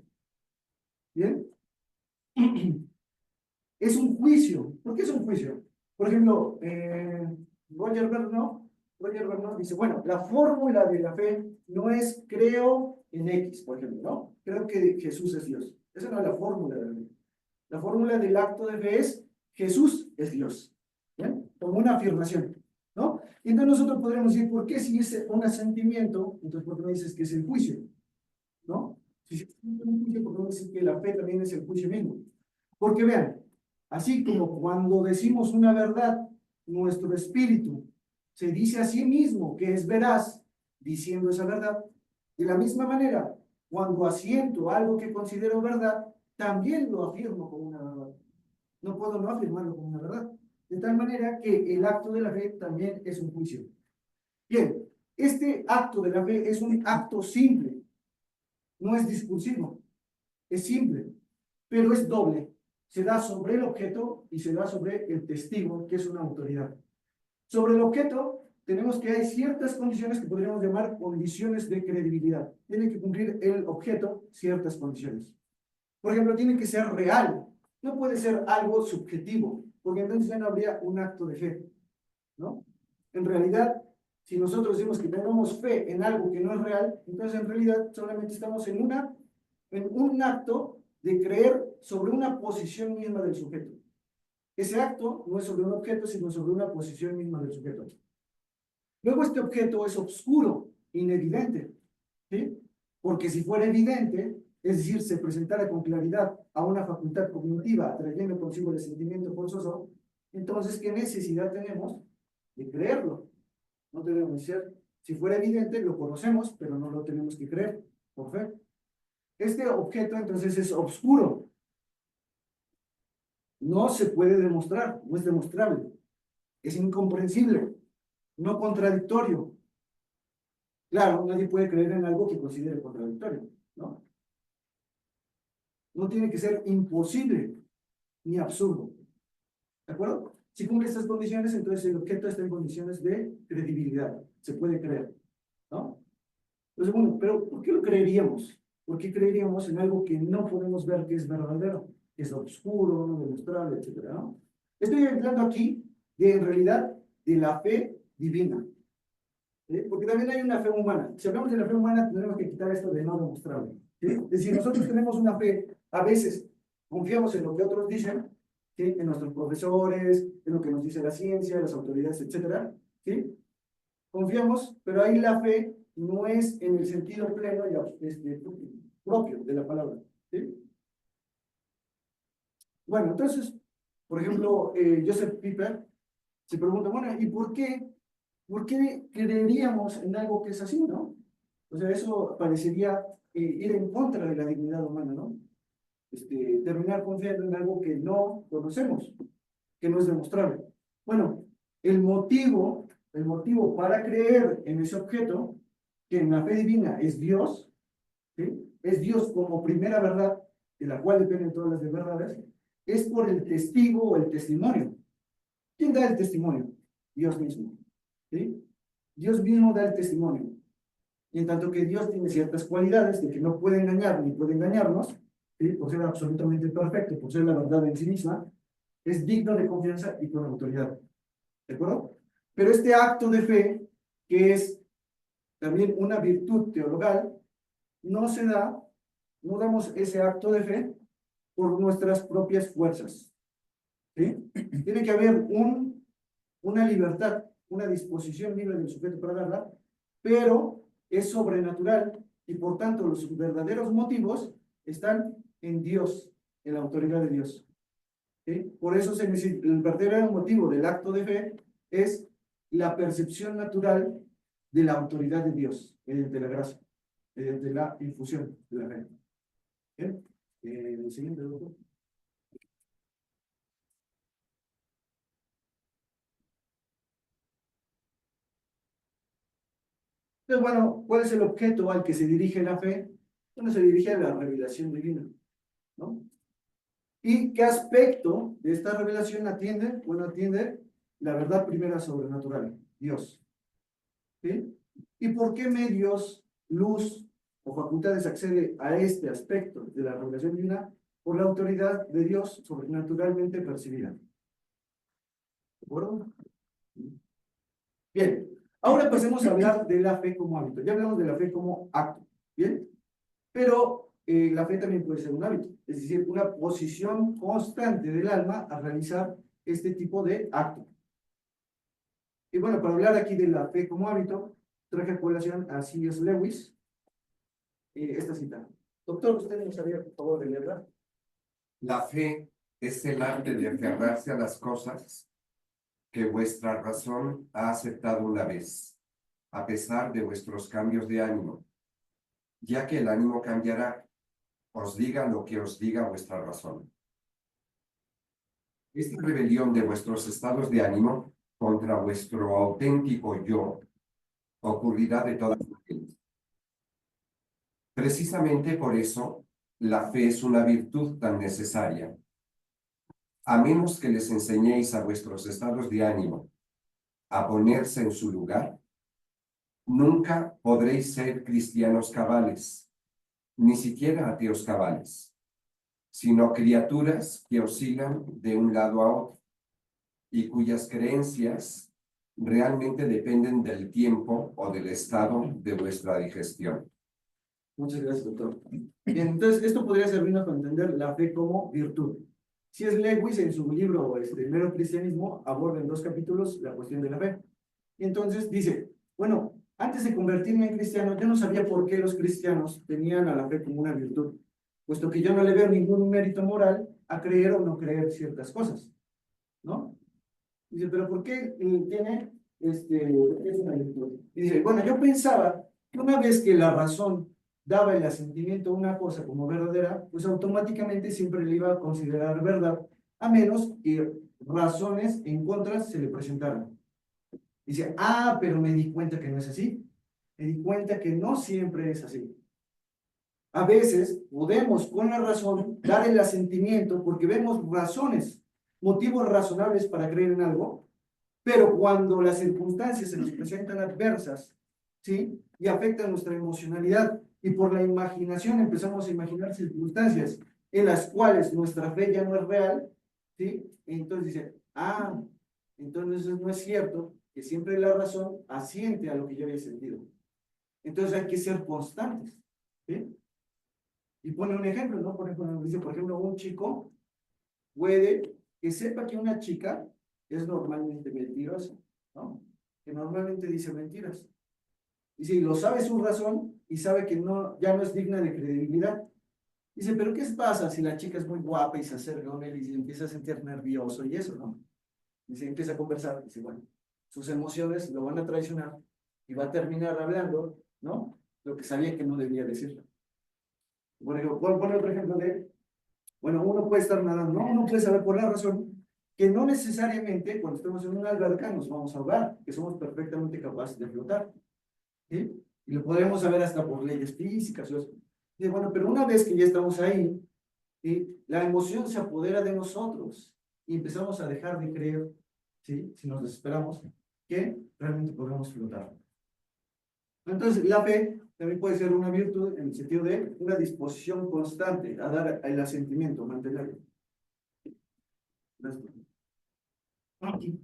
¿Bien? Es un juicio. ¿Por qué es un juicio? Por ejemplo, Roger Bernard dice, bueno, la fórmula de la fe no es creo en X, por ejemplo, ¿no? Creo que Jesús es Dios. Esa no es la fórmula de la fe. La fórmula del acto de fe es Jesús es Dios. ¿Bien? Como una afirmación, ¿no? Y entonces nosotros podríamos decir, ¿por qué si es un asentimiento? Entonces, ¿por qué no dices que es el juicio? ¿No? Si es un juicio, ¿por qué no dices que la fe también es el juicio mismo? Porque vean, Así como cuando decimos una verdad, nuestro espíritu se dice a sí mismo que es veraz, diciendo esa verdad. De la misma manera, cuando asiento algo que considero verdad, también lo afirmo como una verdad. No puedo no afirmarlo como una verdad. De tal manera que el acto de la fe también es un juicio. Bien, este acto de la fe es un acto simple, no es discursivo, es simple, pero es doble. Se da sobre el objeto y se da sobre el testigo, que es una autoridad. Sobre el objeto, tenemos que hay ciertas condiciones que podríamos llamar condiciones de credibilidad. Tiene que cumplir el objeto ciertas condiciones. Por ejemplo, tiene que ser real. No puede ser algo subjetivo, porque entonces ya no habría un acto de fe, ¿no? En realidad, si nosotros decimos que tenemos fe en algo que no es real, entonces en realidad solamente estamos en un acto de creer sobre una posición misma del sujeto. Ese acto no es sobre un objeto, sino sobre una posición misma del sujeto. Luego este objeto es oscuro, inevidente, ¿sí? Porque si fuera evidente, es decir, se presentara con claridad a una facultad cognitiva, trayendo consigo el sentimiento forzoso, entonces, ¿qué necesidad tenemos de creerlo? No debemos ser. Si fuera evidente, lo conocemos, pero no lo tenemos que creer, por fe. Este objeto, entonces, es oscuro. No se puede demostrar, no es demostrable. Es incomprensible, no contradictorio. Claro, nadie puede creer en algo que considere contradictorio, ¿no? No tiene que ser imposible ni absurdo. ¿De acuerdo? Si cumple estas condiciones, entonces el objeto está en condiciones de credibilidad. Se puede creer, ¿no? Entonces, bueno, pero ¿por qué lo creeríamos? ¿Por qué creeríamos en algo que no podemos ver que es verdadero, que es oscuro, no demostrable, etcétera, ¿no? Estoy hablando aquí de, en realidad, de la fe divina. ¿Sí? Porque también hay una fe humana. Si hablamos de la fe humana, tenemos que quitar esto de no demostrable. ¿Sí? Es decir, nosotros tenemos una fe, a veces confiamos en lo que otros dicen, ¿sí? En nuestros profesores, en lo que nos dice la ciencia, las autoridades, etcétera, ¿sí? Confiamos, pero ahí la fe no es en el sentido pleno y propio de la palabra, ¿sí? Bueno, entonces, por ejemplo, Joseph Pieper se pregunta, bueno, ¿y por qué creeríamos en algo que es así, no? O sea, eso parecería ir en contra de la dignidad humana, ¿no? Terminar confiando en algo que no conocemos, que no es demostrable. Bueno, el motivo para creer en ese objeto, que en la fe divina es Dios, ¿sí? Es Dios como primera verdad, de la cual dependen todas las de verdades, es por el testigo o el testimonio. ¿Quién da el testimonio? Dios mismo, ¿sí? Dios mismo da el testimonio. Y en tanto que Dios tiene ciertas cualidades de que no puede engañar ni puede engañarnos, ¿sí? Por ser absolutamente perfecto, por ser la verdad en sí misma, es digno de confianza y con autoridad. ¿De acuerdo? Pero este acto de fe, que es también una virtud teologal, no se da, no damos ese acto de fe por nuestras propias fuerzas. ¿Sí? Tiene que haber una libertad, una disposición libre del sujeto para darla, pero es sobrenatural y por tanto los verdaderos motivos están en Dios, en la autoridad de Dios. ¿Sí? Por eso el verdadero motivo del acto de fe es la percepción natural de la autoridad de Dios, mediante la gracia, mediante la infusión de la fe. ¿Bien? El siguiente, doctor. Entonces, bueno, ¿cuál es el objeto al que se dirige la fe? Bueno, se dirige a la revelación divina, ¿no? ¿Y qué aspecto de esta revelación atiende? Bueno, atiende la verdad primera sobrenatural, Dios. ¿Sí? ¿Y por qué medios, luz o facultades accede a este aspecto de la revelación divina? Por la autoridad de Dios sobrenaturalmente percibida. ¿De acuerdo? Bien, ahora pasemos a hablar de la fe como hábito. Ya hablamos de la fe como acto, ¿bien? Pero la fe también puede ser un hábito, es decir, una posición constante del alma a realizar este tipo de acto. Y bueno, para hablar aquí de la fe como hábito, traje a colación a C.S. Lewis esta cita. Doctor, ¿usted nos haría por favor de leerla? La fe es el arte de aferrarse a las cosas que vuestra razón ha aceptado una vez, a pesar de vuestros cambios de ánimo, ya que el ánimo cambiará, os diga lo que os diga vuestra razón. Esta rebelión de vuestros estados de ánimo contra vuestro auténtico yo ocurrirá de todas maneras. Precisamente por eso, la fe es una virtud tan necesaria. A menos que les enseñéis a vuestros estados de ánimo a ponerse en su lugar, nunca podréis ser cristianos cabales, ni siquiera ateos cabales, sino criaturas que oscilan de un lado a otro y cuyas creencias realmente dependen del tiempo o del estado de vuestra digestión. Muchas gracias, doctor. Bien, entonces, esto podría servirnos para entender la fe como virtud. Si es Lewis, en su libro El mero cristianismo, aborda en 2 capítulos la cuestión de la fe. Y entonces dice, bueno, antes de convertirme en cristiano, yo no sabía por qué los cristianos tenían a la fe como una virtud, puesto que yo no le veo ningún mérito moral a creer o no creer ciertas cosas, ¿no? Dice, pero ¿por qué tiene, por qué es una virtud? Y dice, bueno, yo pensaba que una vez que la razón daba el asentimiento a una cosa como verdadera, pues automáticamente siempre le iba a considerar verdad, a menos que razones en contra se le presentaran. Dice, pero me di cuenta que no es así. Me di cuenta que no siempre es así. A veces podemos con la razón dar el asentimiento porque vemos razones, motivos razonables para creer en algo, pero cuando las circunstancias se nos presentan adversas, ¿sí? Y afectan nuestra emocionalidad, y por la imaginación empezamos a imaginar circunstancias en las cuales nuestra fe ya no es real, ¿sí? Entonces dice, entonces no es cierto que siempre la razón asiente a lo que yo había sentido. Entonces hay que ser constantes, ¿sí? Y pone un ejemplo, ¿no? Por ejemplo, dice, por ejemplo, un chico puede que sepa que una chica es normalmente mentirosa, ¿no? Que normalmente dice mentiras. Dice, y lo sabe su razón y sabe que no, ya no es digna de credibilidad. Dice, pero ¿qué pasa si la chica es muy guapa y se acerca con él y se empieza a sentir nervioso y eso, ¿no? Dice, empieza a conversar, dice, bueno, sus emociones lo van a traicionar y va a terminar hablando, ¿no? Lo que sabía que no debía decir. Por ejemplo, pone otro ejemplo de, bueno, uno puede estar nadando, ¿no? Uno puede saber por la razón que no necesariamente cuando estemos en una alberca nos vamos a ahogar, que somos perfectamente capaces de flotar, ¿sí? Y lo podemos saber hasta por leyes físicas. Y bueno, pero una vez que ya estamos ahí, ¿sí? La emoción se apodera de nosotros y empezamos a dejar de creer, ¿sí? Si nos desesperamos, que realmente podemos flotar. Entonces, la fe también puede ser una virtud en el sentido de una disposición constante a dar el asentimiento, mantenerlo. Gracias. Aquí.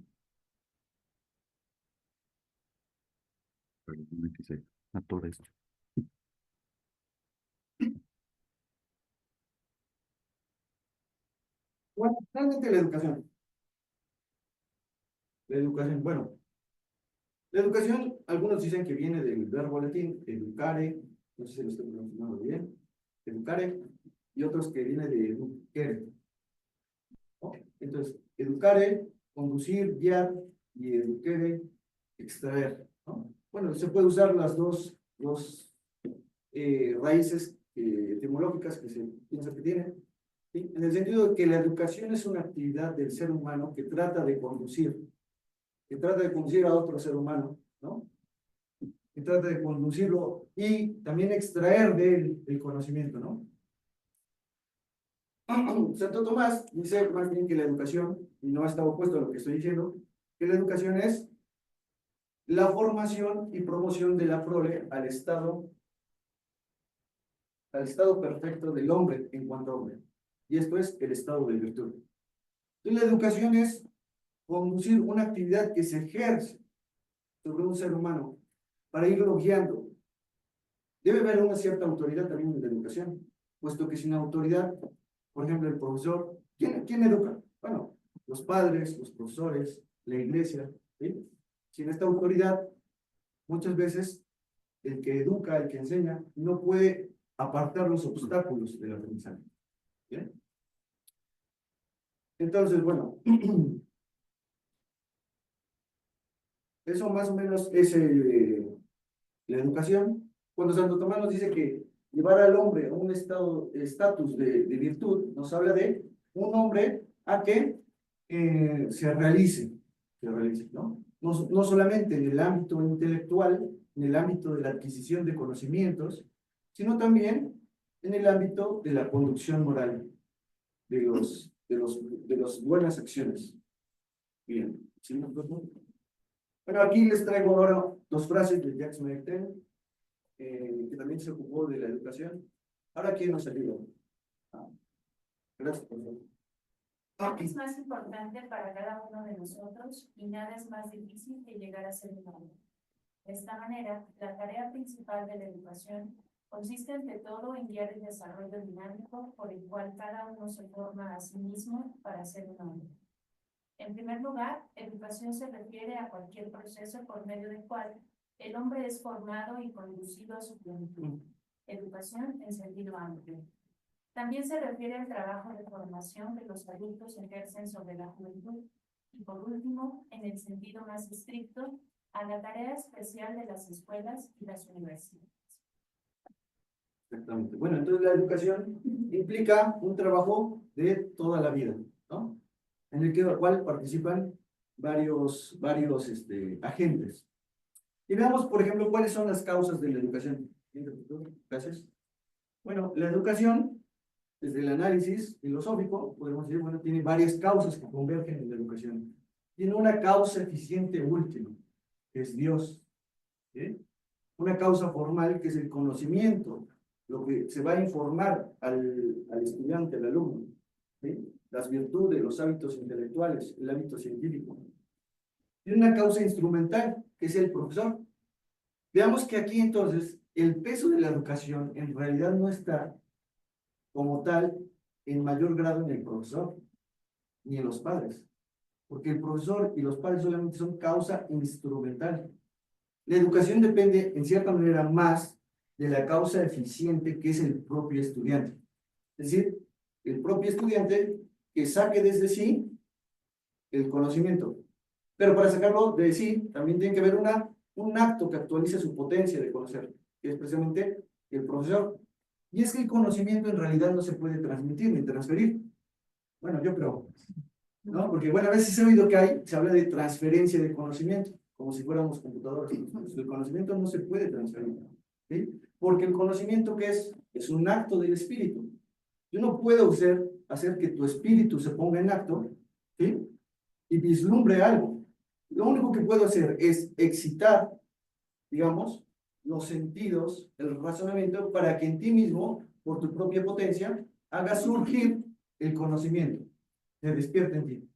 Bueno, realmente la educación. La educación, bueno. La educación, algunos dicen que viene del verbo latín, educare, no sé si lo estoy pronunciando bien, educare, y otros que viene de educere. ¿No? Entonces, educare, conducir, guiar, y educere, extraer, ¿no? Bueno, se puede usar las dos raíces etimológicas que se piensa que tienen, ¿sí? En el sentido de que la educación es una actividad del ser humano que trata de conducir a otro ser humano, ¿no? Que trata de conducirlo y también extraer de él el conocimiento, ¿no? Santo Tomás dice más bien que la educación, y no está opuesto a lo que estoy diciendo, que la educación es la formación y promoción de la prole al estado perfecto del hombre en cuanto a hombre. Y esto es el estado de virtud. Entonces, la educación es conducir una actividad que se ejerce sobre un ser humano para irlo guiando. Debe haber una cierta autoridad también en la educación, puesto que sin autoridad, por ejemplo, el profesor, ¿quién educa? Bueno, los padres, los profesores, la iglesia, ¿sí? Sin esta autoridad, muchas veces el que educa, el que enseña, no puede apartar los obstáculos del aprendizaje. ¿Bien? Entonces, bueno, eso más o menos es la educación. Cuando Santo Tomás nos dice que llevar al hombre a un estatus de virtud, nos habla de un hombre a que se realice, ¿no? No solamente en el ámbito intelectual, en el ámbito de la adquisición de conocimientos, sino también en el ámbito de la conducción moral, de las buenas acciones. Bien, ¿sí? Bueno, aquí les traigo ahora dos frases de Jacques Maritain, que también se ocupó de la educación. Ahora, ¿quién nos ayuda? Gracias, por favor. Nada es más importante para cada uno de nosotros y nada es más difícil que llegar a ser un hombre. De esta manera, la tarea principal de la educación consiste ante todo en guiar el desarrollo dinámico por el cual cada uno se forma a sí mismo para ser un hombre. En primer lugar, educación se refiere a cualquier proceso por medio del cual el hombre es formado y conducido a su plenitud. Educación en sentido amplio. También se refiere al trabajo de formación que los adultos ejercen sobre la juventud. Y por último, en el sentido más estricto, a la tarea especial de las escuelas y las universidades. Exactamente. Bueno, entonces la educación implica un trabajo de toda la vida, ¿no? En el cual participan varios agentes. Y veamos, por ejemplo, cuáles son las causas de la educación. Gracias. Bueno, la educación, desde el análisis filosófico, podemos decir, bueno, tiene varias causas que convergen en la educación. Tiene una causa eficiente última, que es Dios. ¿Sí? Una causa formal, que es el conocimiento, lo que se va a informar al estudiante, al alumno. ¿Sí? Las virtudes, los hábitos intelectuales, el hábito científico. Tiene una causa instrumental, que es el profesor. Veamos que aquí entonces el peso de la educación en realidad no está como tal en mayor grado en el profesor ni en los padres, porque el profesor y los padres solamente son causa instrumental. La educación depende en cierta manera más de la causa eficiente que es el propio estudiante. Es decir, el propio estudiante que saque desde sí el conocimiento. Pero para sacarlo de sí, también tiene que haber un acto que actualice su potencia de conocer, que es precisamente el profesor. Y es que el conocimiento en realidad no se puede transmitir ni transferir. Bueno, yo creo, ¿no? Porque, bueno, a veces he oído que se habla de transferencia de conocimiento, como si fuéramos computadores. Pues el conocimiento no se puede transferir, ¿sí? Porque el conocimiento, ¿qué es? Es un acto del espíritu. Yo no puedo hacer que tu espíritu se ponga en acto, ¿sí? Y vislumbre algo. Lo único que puedo hacer es excitar, digamos, los sentidos, el razonamiento, para que en ti mismo, por tu propia potencia, haga surgir el conocimiento, se despierte en ti.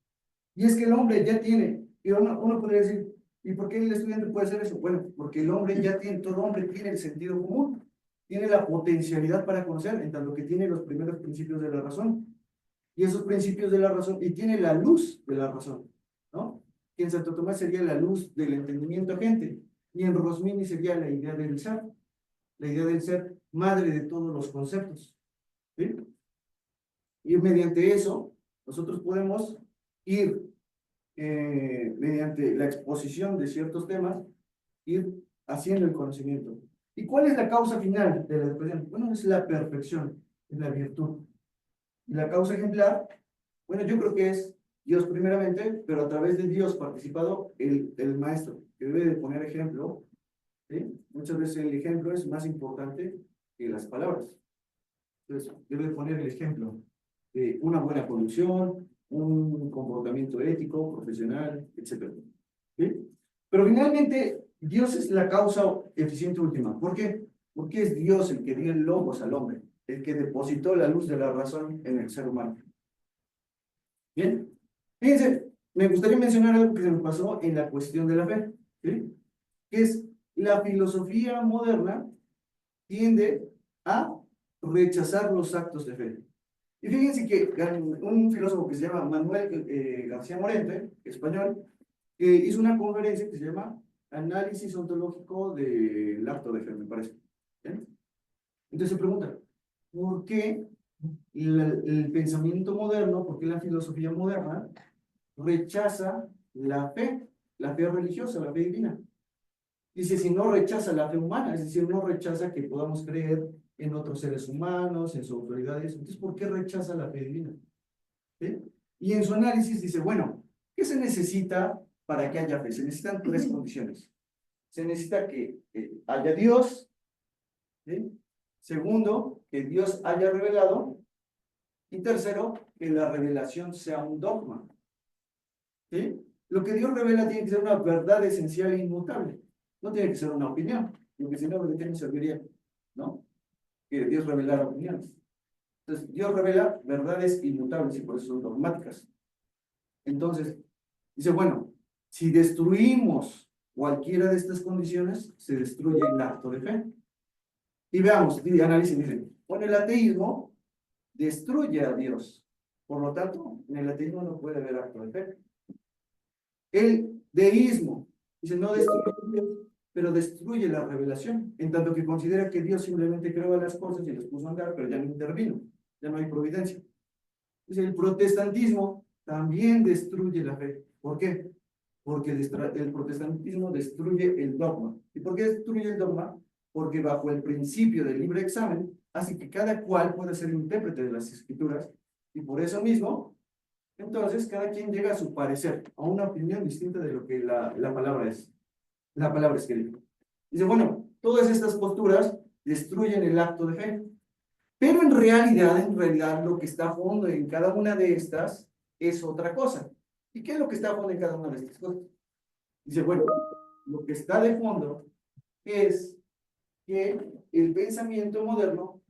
Y es que el hombre ya tiene, y uno podría decir, ¿y por qué el estudiante puede hacer eso? Bueno, porque el hombre ya tiene, todo hombre tiene el sentido común, tiene la potencialidad para conocer, en tanto que tiene los primeros principios de la razón. Y esos principios de la razón, y tiene la luz de la razón, ¿no? Que en Santo Tomás sería la luz del entendimiento agente, y en Rosmini sería la idea del ser madre de todos los conceptos, ¿sí? Y mediante eso, nosotros podemos ir, mediante la exposición de ciertos temas, ir haciendo el conocimiento. ¿Y cuál es la causa final de la educación? Bueno, es la perfección, es la virtud. Y la causa ejemplar, bueno, yo creo que es Dios primeramente, pero a través de Dios participado el maestro, que debe de poner ejemplo, ¿sí? Muchas veces el ejemplo es más importante que las palabras. Entonces, debe de poner el ejemplo de una buena conducción, un comportamiento ético, profesional, etc. ¿Sí? Pero finalmente, Dios es la causa eficiente última. ¿Por qué? Porque es Dios el que dio el logos al hombre, el que depositó la luz de la razón en el ser humano. Bien, fíjense, me gustaría mencionar algo que se me pasó en la cuestión de la fe, ¿sí? Que es la filosofía moderna tiende a rechazar los actos de fe. Y fíjense que un filósofo que se llama Manuel García Morente, español, que hizo una conferencia que se llama Análisis ontológico del acto de fe, me parece. ¿Bien? Entonces se pregunta, ¿por qué el pensamiento moderno, porque la filosofía moderna rechaza la fe religiosa, la fe divina. Dice, si no rechaza la fe humana, es decir, no rechaza que podamos creer en otros seres humanos, en sus autoridades, entonces, ¿por qué rechaza la fe divina? ¿Sí? Y en su análisis dice, bueno, ¿qué se necesita para que haya fe? Se necesitan tres condiciones. Se necesita que haya Dios, ¿sí? Segundo, que Dios haya revelado, y tercero, que la revelación sea un dogma. ¿Sí? Lo que Dios revela tiene que ser una verdad esencial e inmutable. No tiene que ser una opinión, porque si no, ¿de qué nos serviría? ¿No? Que Dios revelara opiniones. Entonces, Dios revela verdades inmutables y por eso son dogmáticas. Entonces, dice, bueno, si destruimos cualquiera de estas condiciones, se destruye el acto de fe. Y veamos, análisis, dice, bueno, el ateísmo destruye a Dios. Por lo tanto, en el ateísmo no puede haber acto de fe. El deísmo, dice, no destruye a Dios, pero destruye la revelación, en tanto que considera que Dios simplemente creó las cosas y las puso a andar, pero ya no intervino, ya no hay providencia. Dice, el protestantismo también destruye la fe. ¿Por qué? Porque el protestantismo destruye el dogma. ¿Y por qué destruye el dogma? Porque bajo el principio del libre examen, hace que cada cual pueda ser intérprete de las escrituras, y por eso mismo, entonces, cada quien llega a su parecer, a una opinión distinta de lo que la palabra es. La palabra escrita. Dice, bueno, todas estas posturas destruyen el acto de fe, pero en realidad, lo que está a fondo en cada una de estas es otra cosa. ¿Y qué es lo que está a fondo en cada una de estas cosas? Dice, bueno, lo que está de fondo es que el pensamiento moderno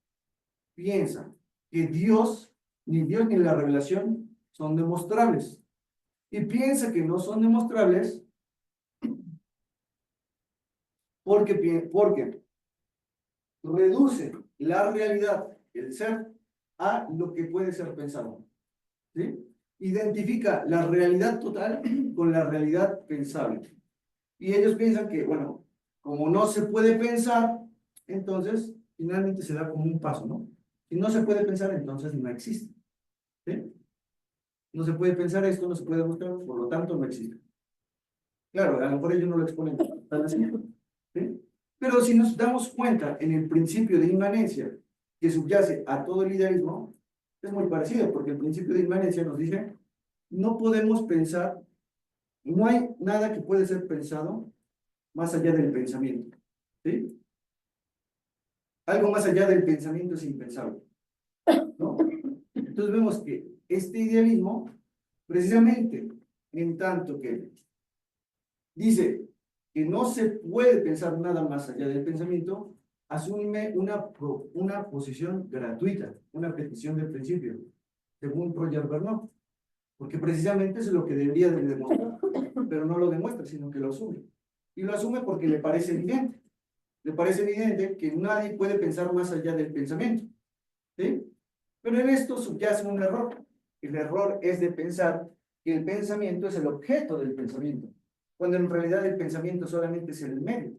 piensa que ni Dios ni la revelación son demostrables. Y piensa que no son demostrables porque reduce la realidad, el ser, a lo que puede ser pensado. ¿Sí? Identifica la realidad total con la realidad pensable. Y ellos piensan que, bueno, como no se puede pensar, entonces finalmente se da como un paso, ¿no? Si no se puede pensar, entonces no existe. ¿Sí? No se puede pensar esto, no se puede mostrar, por lo tanto no existe. Claro, a lo mejor ellos no lo exponen tan así. ¿Sí? Pero si nos damos cuenta en el principio de inmanencia que subyace a todo el idealismo, es muy parecido, porque el principio de inmanencia nos dice, no podemos pensar, no hay nada que puede ser pensado más allá del pensamiento. ¿Sí? Algo más allá del pensamiento es impensable, ¿no? Entonces vemos que este idealismo, precisamente, en tanto que dice que no se puede pensar nada más allá del pensamiento, asume una posición gratuita, una petición de principio, según Roger Bernard, porque precisamente es lo que debería de demostrar, pero no lo demuestra, sino que lo asume. Y lo asume porque le parece evidente. Le parece evidente que nadie puede pensar más allá del pensamiento. ¿Sí? Pero en esto subyace un error. El error es de pensar que el pensamiento es el objeto del pensamiento, cuando en realidad el pensamiento solamente es el medio.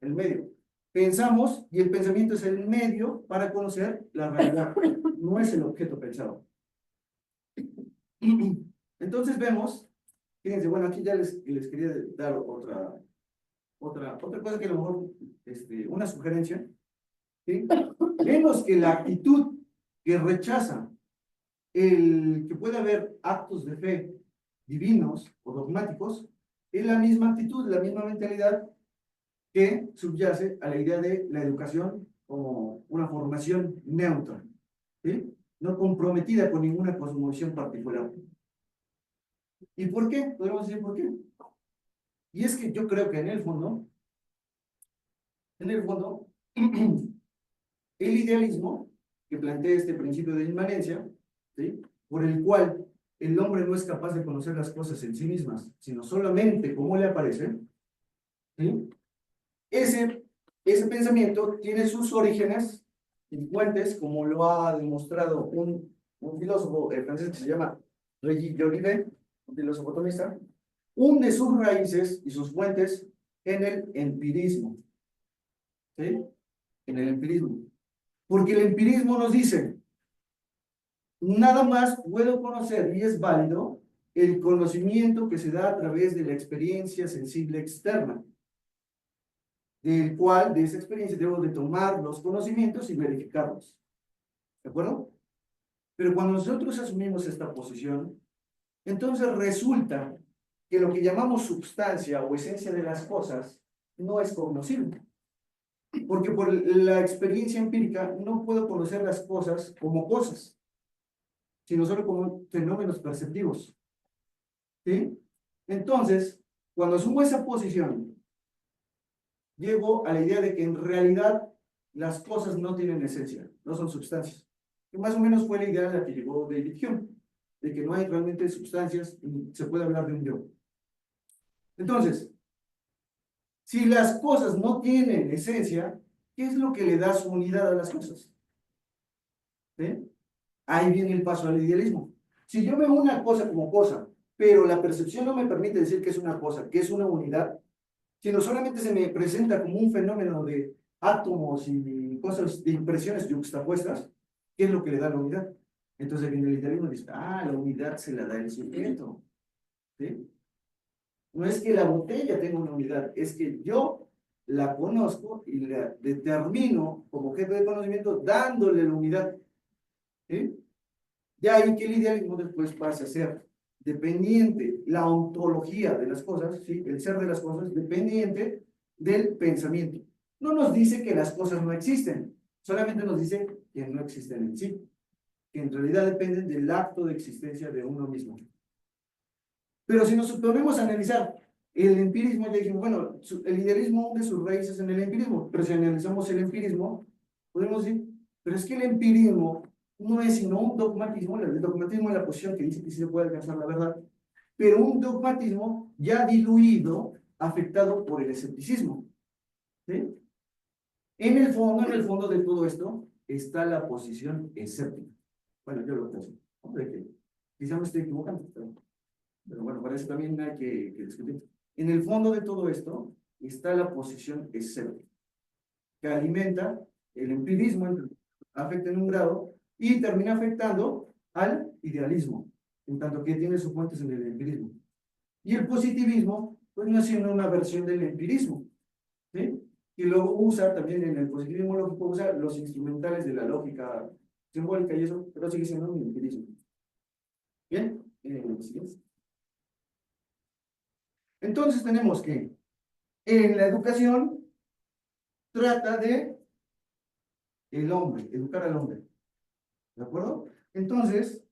El medio. Pensamos y el pensamiento es el medio para conocer la realidad, no es el objeto pensado. Entonces vemos, fíjense, bueno, aquí ya les quería dar otra cosa que a lo mejor, una sugerencia. ¿Sí? Vemos que la actitud que rechaza que puede haber actos de fe divinos o dogmáticos es la misma actitud, la misma mentalidad que subyace a la idea de la educación como una formación neutra, ¿sí? No comprometida con ninguna cosmovisión particular. ¿Y por qué? Podemos decir por qué. Y es que yo creo que en el fondo, el idealismo que plantea este principio de inmanencia, ¿sí? Por el cual el hombre no es capaz de conocer las cosas en sí mismas, sino solamente como le aparecen, ¿sí? Ese pensamiento tiene sus orígenes y fuentes, como lo ha demostrado un filósofo francés que se llama Regis Jolivet, un filósofo tomista, hunde sus raíces y sus fuentes en el empirismo. ¿Sí? En el empirismo. Porque el empirismo nos dice, nada más puedo conocer, y es válido, el conocimiento que se da a través de la experiencia sensible externa, del cual, de esa experiencia, debo de tomar los conocimientos y verificarlos. ¿De acuerdo? Pero cuando nosotros asumimos esta posición, entonces resulta que lo que llamamos sustancia o esencia de las cosas no es cognoscible. Porque por la experiencia empírica no puedo conocer las cosas como cosas, sino solo como fenómenos perceptivos. ¿Sí? Entonces, cuando asumo esa posición, llego a la idea de que en realidad las cosas no tienen esencia, no son sustancias. Que más o menos fue la idea a la que llegó David Hume, de que no hay realmente sustancias y se puede hablar de un yo. Entonces, si las cosas no tienen esencia, ¿qué es lo que le da su unidad a las cosas? ¿Sí? Ahí viene el paso al idealismo. Si yo veo una cosa como cosa, pero la percepción no me permite decir que es una cosa, que es una unidad, sino solamente se me presenta como un fenómeno de átomos y cosas, de impresiones yuxtapuestas, ¿qué es lo que le da la unidad? Entonces viene el idealismo y dice, la unidad se la da el sujeto. ¿Sí? No es que la botella tenga una unidad, es que yo la conozco y la determino como objeto de conocimiento dándole la unidad. ¿Sí? Ya ahí que el idealismo después pasa a ser dependiente, la ontología de las cosas, ¿sí? El ser de las cosas, dependiente del pensamiento. No nos dice que las cosas no existen, solamente nos dice que no existen en sí, que en realidad dependen del acto de existencia de uno mismo. Pero si nos ponemos a analizar el empirismo, ya dijimos, bueno, el idealismo hunde sus raíces en el empirismo, pero si analizamos el empirismo, podemos decir, pero es que el empirismo no es sino un dogmatismo, el dogmatismo es la posición que dice que sí se puede alcanzar la verdad, pero un dogmatismo ya diluido, afectado por el escepticismo. ¿Sí? En el fondo de todo esto está la posición escéptica. Bueno, yo lo pienso, ¿no? De que quizá me estoy equivocando, pero bueno, para eso también hay que discutir. En el fondo de todo esto está la posición escéptica, que alimenta el empirismo, afecta en un grado y termina afectando al idealismo, en tanto que tiene sus fuentes en el empirismo. Y el positivismo, pues no es sino una versión del empirismo, ¿sí? Y luego usa también en el positivismo lógico, usa los instrumentales de la lógica simbólica y eso, pero sigue siendo un empirismo. Bien, siguiente. Entonces tenemos que en la educación trata de el hombre, educar al hombre. ¿De acuerdo? Entonces,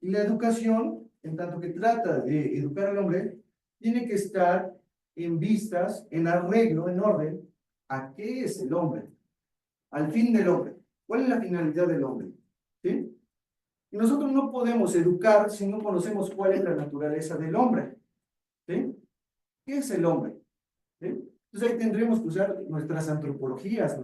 la educación, en tanto que trata de educar al hombre, tiene que estar en vistas, en arreglo, en orden, a qué es el hombre, al fin del hombre. ¿Cuál es la finalidad del hombre? ¿Sí? Y nosotros no podemos educar si no conocemos cuál es la naturaleza del hombre. ¿Sí? ¿Qué es el hombre? ¿Sí? Entonces ahí tendremos que usar nuestras antropologías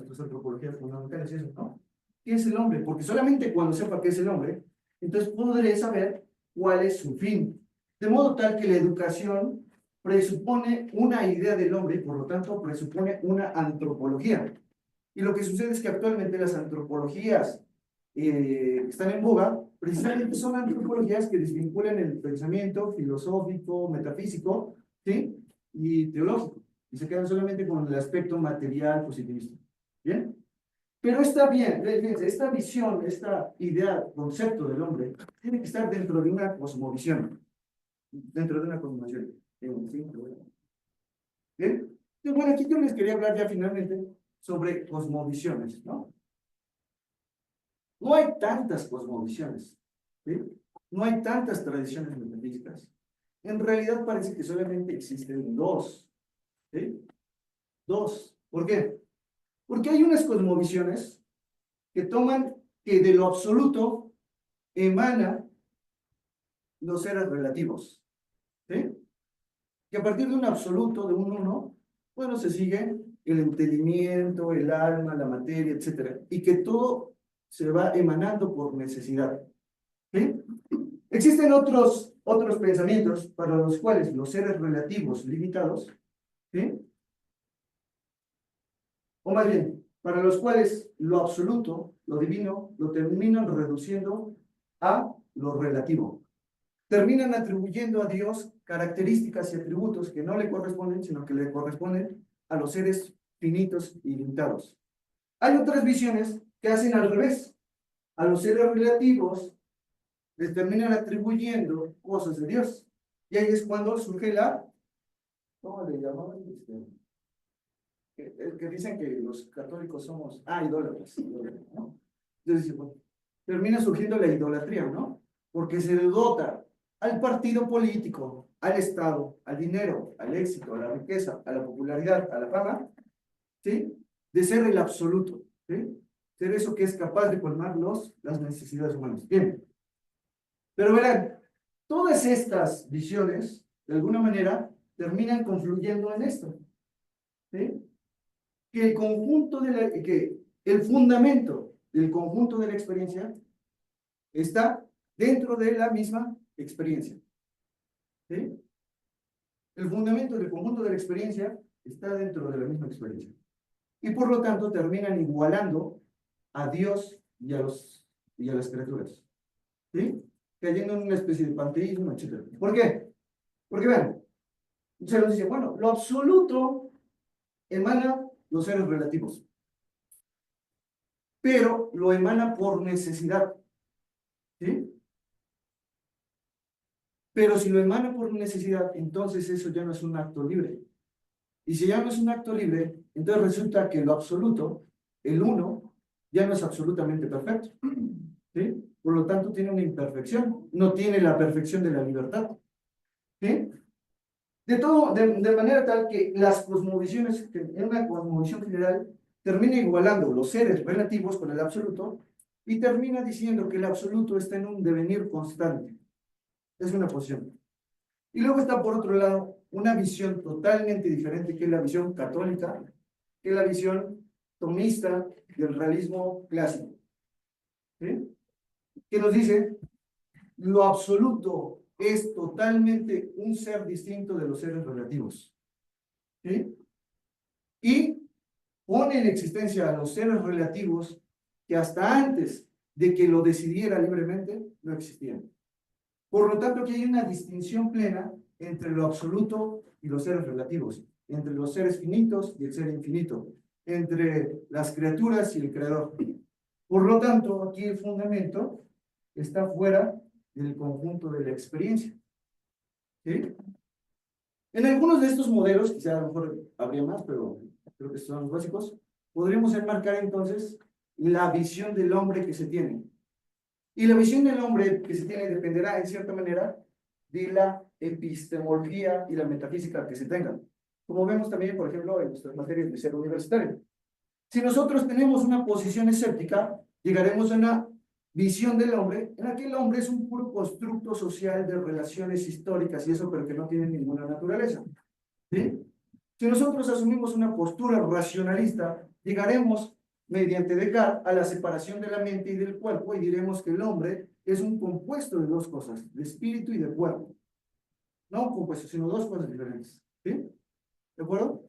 fundamentales, eso, ¿no? ¿Qué es el hombre? Porque solamente cuando sepa qué es el hombre, entonces podré saber cuál es su fin. De modo tal que la educación presupone una idea del hombre y por lo tanto presupone una antropología. Y lo que sucede es que actualmente las antropologías que están en boga, precisamente son antropologías que desvinculan el pensamiento filosófico, metafísico, ¿sí? Y teológico, y se quedan solamente con el aspecto material positivista. ¿Bien? Pero está bien, fíjense, esta visión, esta idea, concepto del hombre, tiene que estar dentro de una cosmovisión, dentro de una cosmovisión. ¿Sí? ¿Bien? Entonces, bueno, aquí yo les quería hablar ya finalmente sobre cosmovisiones, ¿no? No hay tantas cosmovisiones, ¿sí? No hay tantas tradiciones metafísicas. En realidad parece que solamente existen dos, ¿sí? Dos. ¿Por qué? Porque hay unas cosmovisiones que toman que de lo absoluto emana los seres relativos, ¿sí? Que a partir de un absoluto, de un uno, bueno, se sigue el entendimiento, el alma, la materia, etcétera, y que todo se va emanando por necesidad, ¿sí? Existen otros pensamientos para los cuales los seres relativos limitados, ¿sí? O más bien, para los cuales lo absoluto, lo divino, lo terminan reduciendo a lo relativo. Terminan atribuyendo a Dios características y atributos que no le corresponden, sino que le corresponden a los seres finitos y limitados. Hay otras visiones que hacen al revés. A los seres relativos les terminan atribuyendo cosas de Dios. Y ahí es cuando surge ¿cómo le llamaban? Que dicen que los católicos somos, idólatras, ¿no? Entonces, bueno, termina surgiendo la idolatría, ¿no? Porque se le dota al partido político, al Estado, al dinero, al éxito, a la riqueza, a la popularidad, a la fama, ¿sí? De ser el absoluto, ¿sí? Ser eso que es capaz de colmar las necesidades humanas. Bien. Pero verán, todas estas visiones, de alguna manera, terminan confluyendo en esto, ¿sí? Que el fundamento del conjunto de la experiencia está dentro de la misma experiencia, ¿sí? El fundamento del conjunto de la experiencia está dentro de la misma experiencia. Y por lo tanto terminan igualando a Dios y a las criaturas, ¿sí? Cayendo en una especie de panteísmo, etc. ¿Por qué? Porque vean, se nos dice, bueno, lo absoluto emana los seres relativos, pero lo emana por necesidad, ¿sí? Pero si lo emana por necesidad, entonces eso ya no es un acto libre. Y si ya no es un acto libre, entonces resulta que lo absoluto, el uno, ya no es absolutamente perfecto, ¿sí? Por lo tanto, tiene una imperfección, no tiene la perfección de la libertad, ¿sí? De manera tal que las cosmovisiones, en una cosmovisión general, termina igualando los seres relativos con el absoluto y termina diciendo que el absoluto está en un devenir constante. Es una posición. Y luego está, por otro lado, una visión totalmente diferente, que es la visión católica, que es la visión tomista del realismo clásico, ¿sí? Que nos dice, lo absoluto es totalmente un ser distinto de los seres relativos, ¿sí? Y pone en existencia a los seres relativos que hasta antes de que lo decidiera libremente, no existían. Por lo tanto, aquí hay una distinción plena entre lo absoluto y los seres relativos, entre los seres finitos y el ser infinito, entre las criaturas y el creador. Por lo tanto, aquí el fundamento está fuera del conjunto de la experiencia, ¿sí? En algunos de estos modelos, quizá a lo mejor habría más, pero creo que son los básicos, podríamos enmarcar entonces la visión del hombre que se tiene. Y la visión del hombre que se tiene dependerá, en cierta manera, de la epistemología y la metafísica que se tengan. Como vemos también, por ejemplo, en nuestras materias de ser universitario. Si nosotros tenemos una posición escéptica, llegaremos a una visión del hombre en la que el hombre es un puro constructo social de relaciones históricas y eso, pero que no tiene ninguna naturaleza, ¿sí? Si nosotros asumimos una postura racionalista, llegaremos mediante Descartes a la separación de la mente y del cuerpo y diremos que el hombre es un compuesto de dos cosas, de espíritu y de cuerpo. No un compuesto, sino dos cosas diferentes, ¿sí? ¿De acuerdo?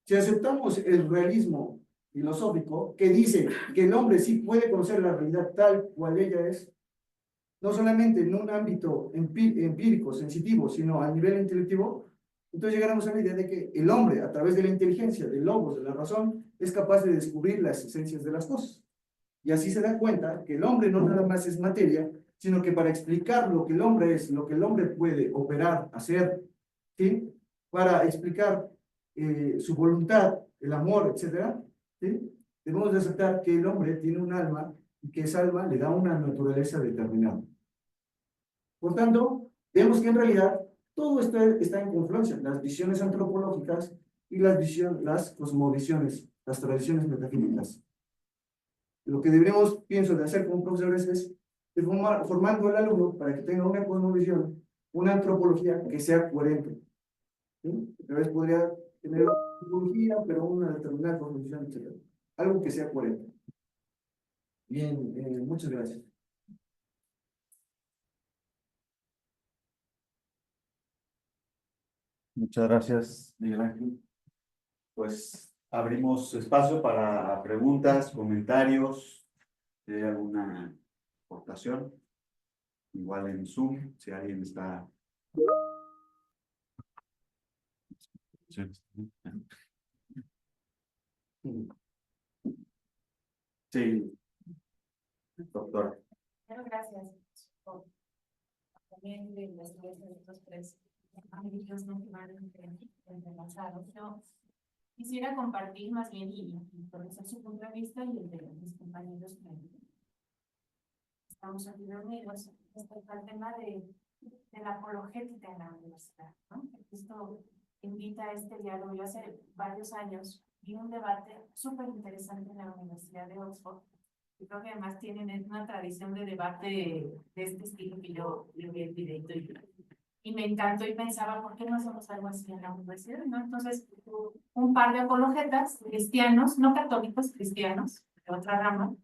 Si aceptamos el realismo filosófico que dice que el hombre sí puede conocer la realidad tal cual ella es, no solamente en un ámbito empírico, sensitivo, sino a nivel intelectivo, entonces llegaremos a la idea de que el hombre, a través de la inteligencia, del logos, de la razón, es capaz de descubrir las esencias de las cosas. Y así se da cuenta que el hombre no nada más es materia, sino que para explicar lo que el hombre es, lo que el hombre puede operar, hacer, ¿sí? Para explicar su voluntad, el amor, etcétera, ¿sí? Debemos de aceptar que el hombre tiene un alma y que esa alma le da una naturaleza determinada. Por tanto, vemos que en realidad todo está en confluencia, las visiones antropológicas y las cosmovisiones, las tradiciones metafísicas. Lo que deberíamos, pienso, de hacer como profesores es formando al alumno para que tenga una cosmovisión, una antropología que sea coherente, ¿sí? A veces podría tener una antropología, pero una determinada cosmovisión, etc. Algo que sea coherente. Bien, muchas gracias. Muchas gracias, Miguel Ángel. Pues abrimos espacio para preguntas, comentarios, si hay alguna aportación. Igual en Zoom, si alguien está. Sí, doctor. Bueno, gracias por también de las ideas de estos tres amigos no que van entrelazados. Yo quisiera compartir más bien y conocer su punto de vista y el de mis compañeros que estamos aquí reunidos respecto al tema de la apologética en la universidad, ¿no? Esto invita a este diálogo. Yo hace varios años vi un debate súper interesante en la Universidad de Oxford. Y creo que además tienen una tradición de debate de este estilo que yo vi el videito y me encantó y pensaba, ¿por qué no hacemos algo así en la universidad? ¿No? Entonces, un par de apologetas cristianos, no católicos, cristianos, de otra rama,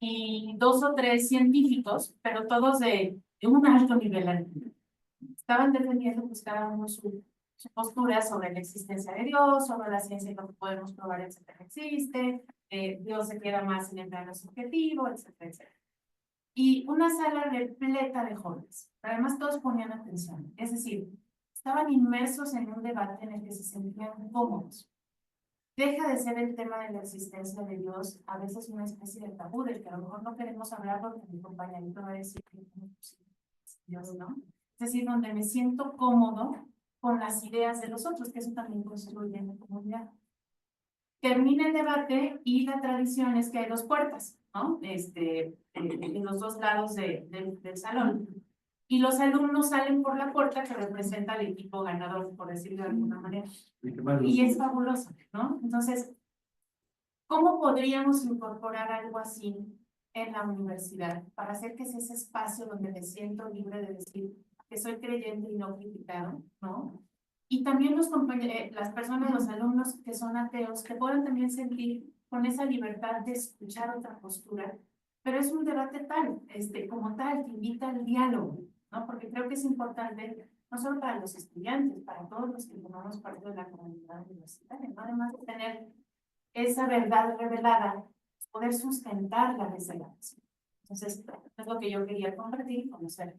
y 2 o 3 científicos, pero todos de un alto nivel. Estaban defendiendo pues cada uno su postura sobre la existencia de Dios, sobre la ciencia y lo que podemos probar, etcétera, existe, Dios se queda más en el plano subjetivo, etcétera, etcétera. Y una sala repleta de jóvenes, además todos ponían atención, es decir, estaban inmersos en un debate en el que se sentían cómodos. Deja de ser el tema de la existencia de Dios, a veces una especie de tabú del que a lo mejor no queremos hablar porque mi compañerito va a decir que Dios, ¿no? Es decir, donde me siento cómodo con las ideas de los otros, que eso también construye la comunidad. Termina el debate y la tradición es que hay 2 puertas, ¿no? En los 2 lados del salón. Y los alumnos salen por la puerta que representa al equipo ganador, por decirlo de alguna manera. Y es fabuloso, ¿no? Entonces, ¿cómo podríamos incorporar algo así en la universidad para hacer que sea ese espacio donde me siento libre de decir que soy creyente y no criticado, ¿no? Y también los compañeros, las personas, los alumnos que son ateos, que puedan también sentir con esa libertad de escuchar otra postura, pero es un debate tal, como tal, que invita al diálogo, ¿no? Porque creo que es importante, no solo para los estudiantes, para todos los que formamos parte de la comunidad universitaria, ¿no? Además de tener esa verdad revelada, poder sustentarla desde la acción. Entonces, es lo que yo quería compartir y conocer.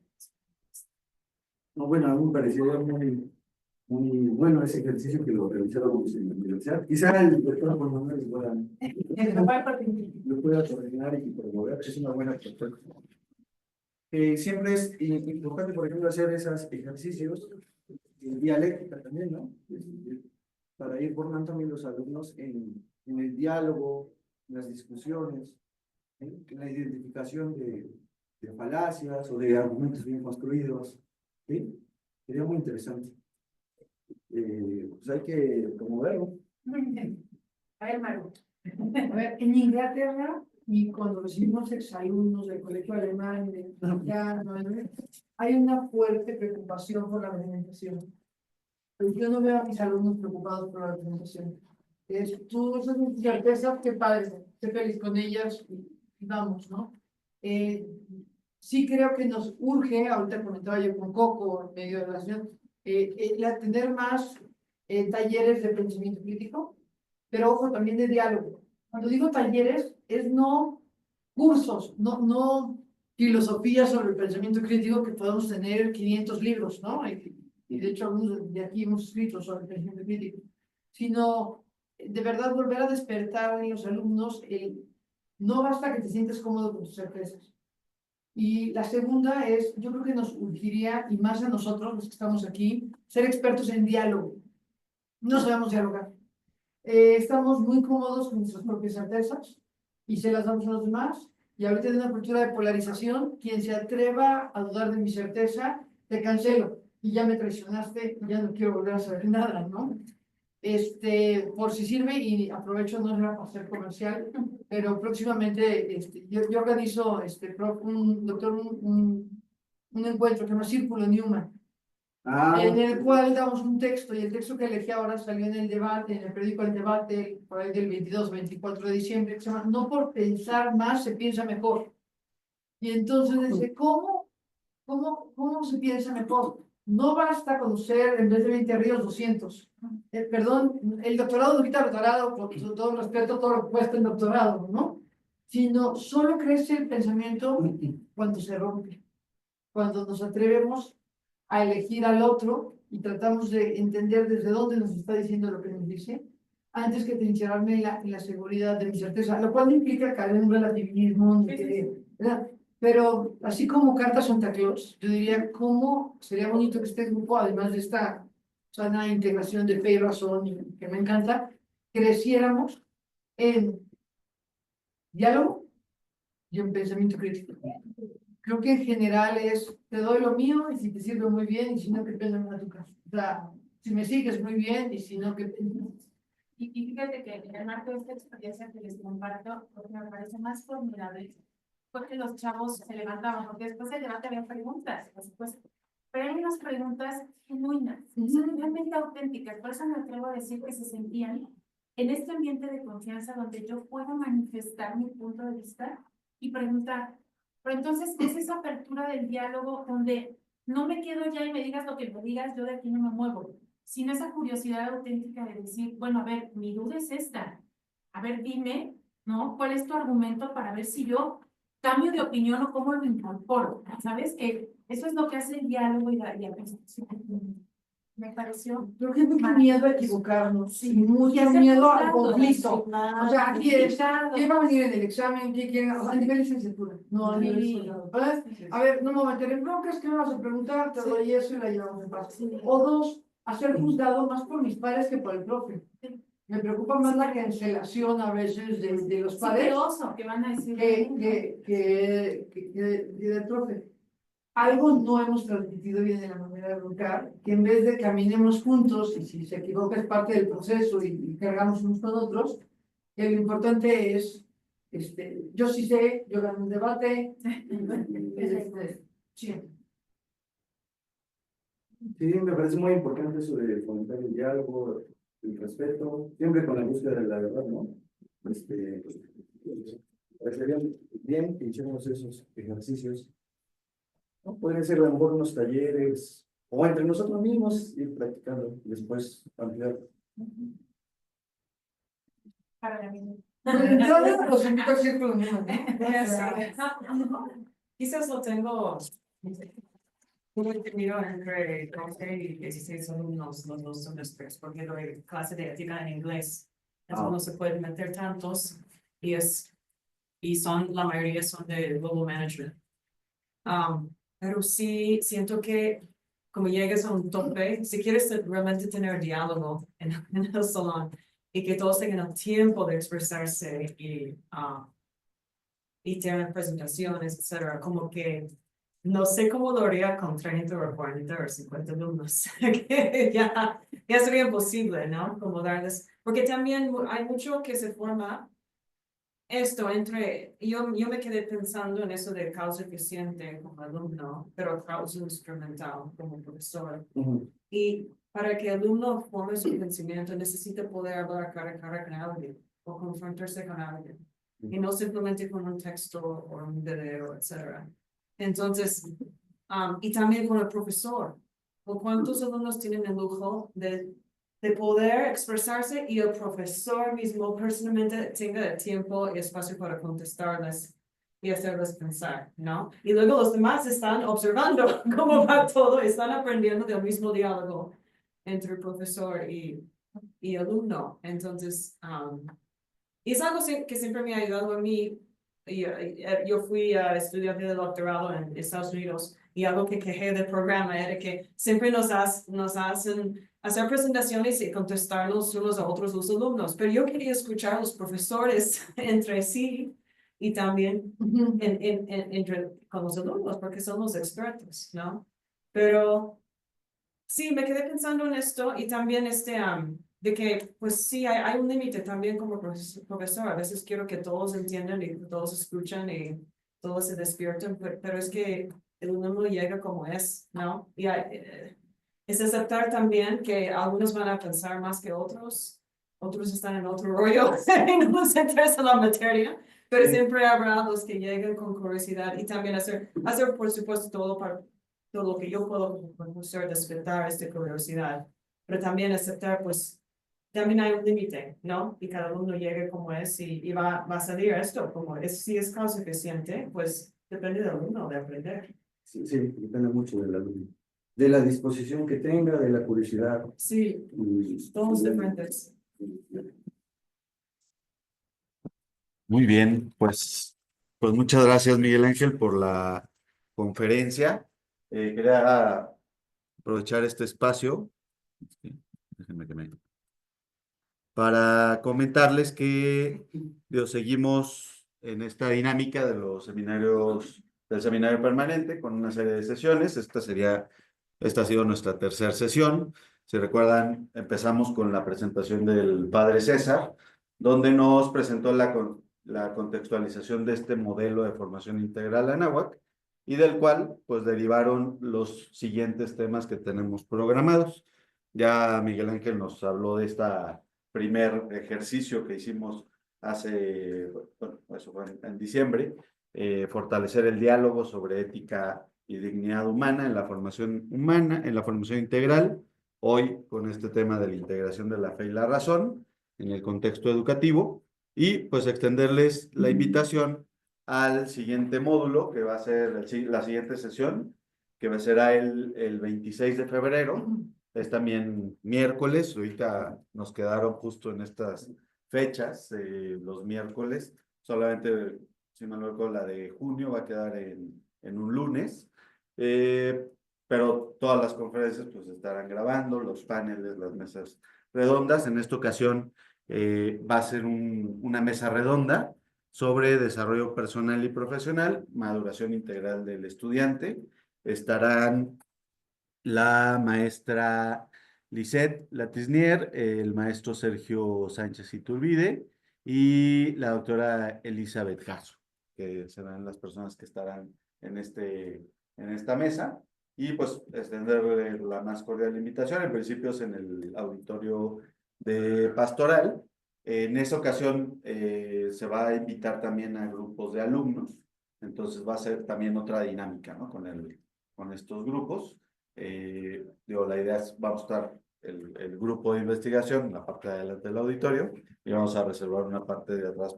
No, bueno, a mí me parecía muy bueno ese ejercicio que lo realizáramos en la universidad. Quizá el doctor Juan Manuel lo pueda coordinar y promover, es una buena propuesta. Siempre es importante, por ejemplo, hacer esos ejercicios en dialéctica también, ¿no? Para ir formando también los alumnos en el diálogo, en las discusiones, en la identificación de falacias o de argumentos bien construidos. ¿Sí? Sería muy interesante. Pues hay que promoverlo. A ver, Maru. A ver, en Inglaterra, y cuando recibimos exalumnos del colegio alemán, hay una fuerte preocupación por la alimentación. Pero yo no veo a mis alumnos preocupados por la alimentación. Tú esas mis certezas, qué padre, estoy feliz con ellas y vamos, ¿no? Sí creo que nos urge, ahorita comentaba yo con Coco en medio de la relación, tener más talleres de pensamiento crítico, pero ojo, también de diálogo. Cuando digo talleres, es no cursos, no filosofía sobre el pensamiento crítico que podemos tener 500 libros, ¿no? Y de hecho algunos de aquí hemos escrito sobre el pensamiento crítico, sino de verdad volver a despertar en los alumnos no basta que te sientes cómodo con tus certezas. Y la segunda es, yo creo que nos urgiría, y más a nosotros, los que estamos aquí, ser expertos en diálogo. No sabemos dialogar. Estamos muy cómodos con nuestras propias certezas y se las damos a los demás. Y ahorita hay una cultura de polarización. Quien se atreva a dudar de mi certeza, te cancelo. Y ya me traicionaste, y ya no quiero volver a saber nada, ¿no? Por si sirve, y aprovecho, no era para hacer comercial, pero próximamente yo organizo, un encuentro que se llama Círculo Newman, en el cual damos un texto, y el texto que elegí ahora salió en el debate, en el periódico El Debate, por ahí del 22-24 de diciembre, que se llama No por pensar más se piensa mejor. Y entonces dice, ¿cómo se piensa mejor? No basta conocer en vez de 20 ríos 200. Perdón, el doctorado no quita el doctorado, con todo respeto, todo lo que cuesta el doctorado, ¿no? sino solo crece el pensamiento cuando se rompe, cuando nos atrevemos a elegir al otro y tratamos de entender desde dónde nos está diciendo lo que nos dice, antes que trincherarme en la seguridad de mi certeza, lo cual no implica caer en un relativismo, ¿verdad? Pero así como carta Santa Claus, yo diría cómo sería bonito que este grupo, además de esta sana integración de fe y razón, que me encanta, creciéramos en diálogo y en pensamiento crítico. Creo que en general es, te doy lo mío y si te sirve muy bien y si no, que pena a tu casa. O sea, si me sigues muy bien y si no, que Y fíjate que en el marco de esta experiencia que les comparto, porque me parece más formidable, fue que los chavos se levantaban, porque después del debate había preguntas, por supuesto. Pero hay unas preguntas genuinas, son realmente auténticas, por eso me atrevo a decir que se sentían en este ambiente de confianza donde yo puedo manifestar mi punto de vista y preguntar. Pero entonces es esa apertura del diálogo donde no me quedo ya y me digas lo que me digas, yo de aquí no me muevo, sino esa curiosidad auténtica de decir, bueno, a ver, mi duda es esta, a ver, dime, ¿no? ¿Cuál es tu argumento para ver si yo cambio de opinión o cómo lo incorporo? ¿Sabes? Que eso es lo que hace el diálogo y la presentación. Me pareció. creo que hay mucho miedo a equivocarnos, Sí, y mucho y hacer miedo al juzgados, conflicto. O sea, aquí es, Claro. ¿quién va a venir en el examen? ¿Quién? O sea, a nivel licenciatura, no a nivel Sí. posgrado, ¿verdad? A ver, no me voy a meter en broncas, ¿qué me vas a preguntar? Te doy eso y la llevamos en paz. O dos, a ser juzgado más por mis padres que por el profe. Me preocupa más la cancelación a veces de los Sí, padres qué oso, que van a decir. que del profe. Algo no hemos transmitido bien de la manera de educar, que en vez de caminemos juntos, y si se equivoca es parte del proceso y cargamos unos con otros, que lo importante es, yo sí sé, yo gano un debate, sí. Sí, me parece muy importante eso de fomentar el diálogo, el respeto, siempre con la búsqueda de la verdad, ¿no? Parecería bien que hiciéramos esos ejercicios, ¿no? Pueden ser a lo mejor unos talleres, o entre nosotros mismos ir practicando, y después ampliar. Para la misma. Pues entonces los invito al círculo mismo, Quizás lo tengo. Muy entendido entre 12 y 16 alumnos, los dos semestres, porque doy clase de ética en inglés. Entonces no se pueden meter tantos y son, la mayoría son de global management. Pero sí siento que como llegas a un tope, si quieres realmente tener diálogo en el salón y que todos tengan el tiempo de expresarse y tener presentaciones, etcétera, como que no sé cómo lo haría con 30 o 40 o 50 alumnos, que ya sería imposible, ¿no? Como darles, porque también hay mucho que se forma esto entre, yo me quedé pensando en eso de causa eficiente como alumno, pero causa instrumental como profesor. Y para que el alumno forme su conocimiento necesita poder hablar cara a cara con alguien o confrontarse con alguien. Y no simplemente con un texto o un video, etcétera. Entonces, y también con el profesor. ¿Cuántos alumnos tienen el lujo de poder expresarse y el profesor mismo personalmente tenga el tiempo y espacio para contestarles y hacerles pensar, ¿no? Y luego los demás están observando cómo va todo, están aprendiendo del mismo diálogo entre el profesor y alumno. Entonces, y es algo que siempre me ha ayudado a mí. Yo fui estudiante de doctorado en Estados Unidos y algo que quejé del programa era que siempre nos hacen hacer presentaciones y contestarnos unos a otros los alumnos, pero yo quería escuchar a los profesores entre sí y también entre con los alumnos porque son los expertos, ¿no? Pero sí, me quedé pensando en esto y también de que, pues sí, hay un límite también como profesor. A veces quiero que todos entiendan y todos escuchan y todos se despierten, pero es que el alumno llega como es, ¿no? Y es aceptar también que algunos van a pensar más que otros están en otro rollo y no les interesa la materia, pero siempre habrá los que llegan con curiosidad y también hacer por supuesto todo lo que yo puedo como profesor, despertar esta curiosidad, pero también aceptar, pues, también hay un límite, ¿no? Y cada uno llegue como es y va a salir esto, como es, si es causa eficiente, pues depende del uno de aprender. Sí, sí, depende mucho del alumno. De la disposición que tenga, de la curiosidad. Sí, todos diferentes. Muy bien, pues muchas gracias, Miguel Ángel, por la conferencia. Quería aprovechar este espacio. Déjenme que me para comentarles que seguimos en esta dinámica de los seminarios, del seminario permanente con una serie de sesiones. Esta ha sido nuestra tercera sesión. Si recuerdan, empezamos con la presentación del padre César, donde nos presentó la contextualización de este modelo de formación integral Anáhuac y del cual pues derivaron los siguientes temas que tenemos programados. Ya Miguel Ángel nos habló de esta primer ejercicio que hicimos bueno, eso fue en diciembre, fortalecer el diálogo sobre ética y dignidad humana, en la formación integral, hoy con este tema de la integración de la fe y la razón en el contexto educativo, y pues extenderles la invitación al siguiente módulo, que va a ser la siguiente sesión, que será el 26 de febrero, es también miércoles, ahorita nos quedaron justo en estas fechas, los miércoles, solamente, si me lo recuerdo, la de junio va a quedar en un lunes, pero todas las conferencias pues estarán grabando, los paneles, las mesas redondas. En esta ocasión va a ser una mesa redonda sobre desarrollo personal y profesional, maduración integral del estudiante. Estarán la maestra Lisette Latisnier, el maestro Sergio Sánchez Iturbide y la doctora Elizabeth Jasso, que serán las personas que estarán en esta mesa. Y pues extenderle la más cordial invitación. En principio es en el auditorio de Pastoral. En esa ocasión se va a invitar también a grupos de alumnos. Entonces va a ser también otra dinámica, ¿no? Con estos grupos. La idea es, vamos a estar el grupo de investigación en la parte de adelante del auditorio y vamos a reservar una parte de atrás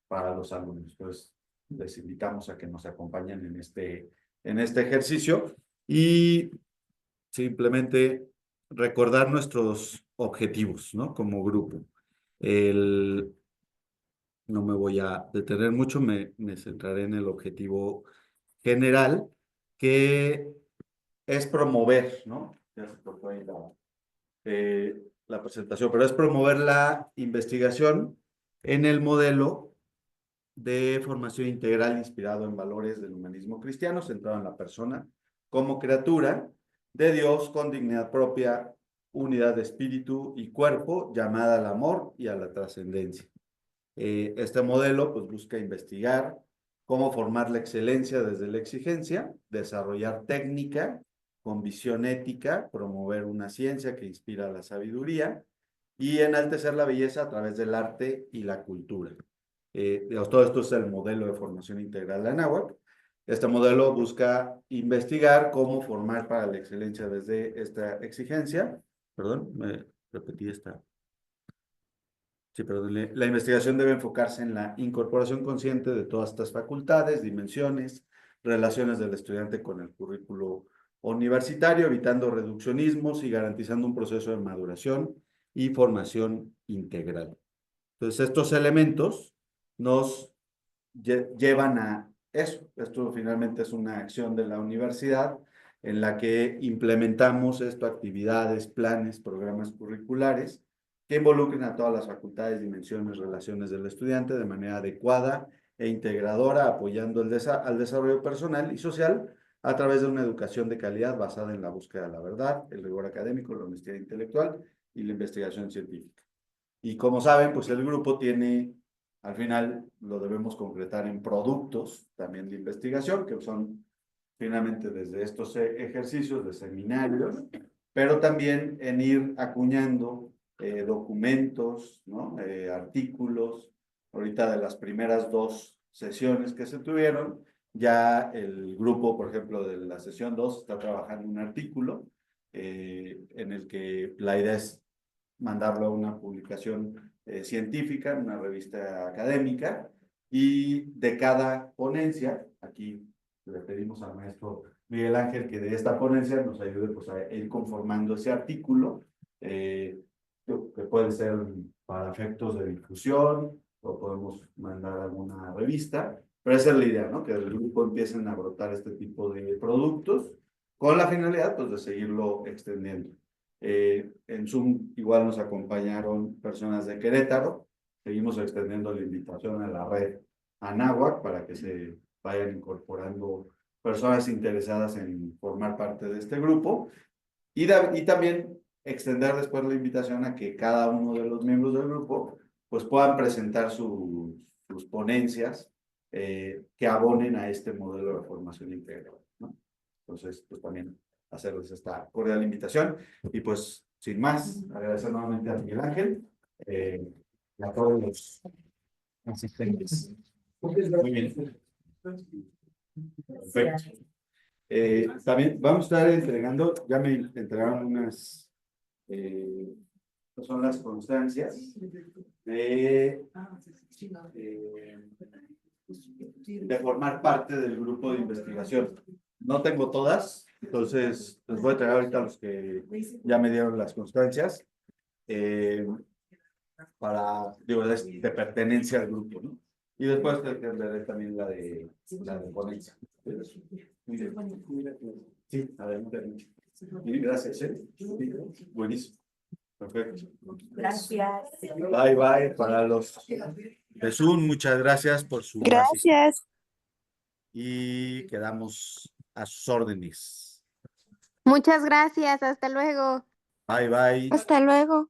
para los alumnos. Entonces, les invitamos a que nos acompañen en este ejercicio y simplemente recordar nuestros objetivos, ¿no? Como grupo. No me voy a detener mucho, me centraré en el objetivo general, que es promover, ¿no? Ya se cortó ahí la presentación, pero es promover la investigación en el modelo de formación integral inspirado en valores del humanismo cristiano, centrado en la persona como criatura de Dios con dignidad propia, unidad de espíritu y cuerpo, llamada al amor y a la trascendencia. Este modelo pues busca investigar cómo formar la excelencia desde la exigencia, desarrollar técnica con visión ética, promover una ciencia que inspira la sabiduría y enaltecer la belleza a través del arte y la cultura. Todo esto es el modelo de formación integral de Anáhuac. Este modelo busca investigar cómo formar para la excelencia desde esta exigencia. Perdón, me repetí esta. Sí, perdón. La investigación debe enfocarse en la incorporación consciente de todas estas facultades, dimensiones, relaciones del estudiante con el currículo universitario, evitando reduccionismos y garantizando un proceso de maduración y formación integral. Entonces, estos elementos nos llevan a eso. Esto finalmente es una acción de la universidad en la que implementamos actividades, planes, programas curriculares que involucren a todas las facultades, dimensiones, relaciones del estudiante de manera adecuada e integradora, apoyando al desarrollo personal y social a través de una educación de calidad basada en la búsqueda de la verdad, el rigor académico, la honestidad intelectual y la investigación científica. Y como saben, pues el grupo al final lo debemos concretar en productos también de investigación, que son finalmente desde estos ejercicios de seminarios, pero también en ir acuñando documentos, ¿no? Artículos. Ahorita de las primeras 2 sesiones que se tuvieron, ya el grupo, por ejemplo, de la sesión 2 está trabajando un artículo en el que la idea es mandarlo a una publicación científica, en una revista académica, y de cada ponencia, aquí le pedimos al maestro Miguel Ángel que de esta ponencia nos ayude pues, a ir conformando ese artículo, que puede ser para efectos de difusión, o podemos mandar a alguna revista, pero esa es la idea, ¿no? Que del grupo empiecen a brotar este tipo de productos, con la finalidad pues, de seguirlo extendiendo. En Zoom igual nos acompañaron personas de Querétaro, seguimos extendiendo la invitación a la red Anáhuac para que se vayan incorporando personas interesadas en formar parte de este grupo, y también extender después la invitación a que cada uno de los miembros del grupo pues puedan presentar sus ponencias que abonen a este modelo de formación integral, ¿no? Entonces, pues también hacerles esta cordial invitación, y pues sin más, agradecer nuevamente a Miguel Ángel y a todos los asistentes. Muy bien. Perfecto. También vamos a estar entregando, ya me entregaron unas, son las constancias de formar parte del grupo de investigación. No tengo todas, entonces les voy a entregar ahorita los que ya me dieron las constancias para, digo, de pertenencia al grupo, ¿no? Y después te entenderé también la de ponencia. Sí, adelante. Sí, gracias. Sí, buenísimo. Perfecto. Gracias. Bye, bye. Para los de Zoom, muchas gracias por su asistencia. Gracias. Y quedamos a sus órdenes. Muchas gracias. Hasta luego. Bye, bye. Hasta luego.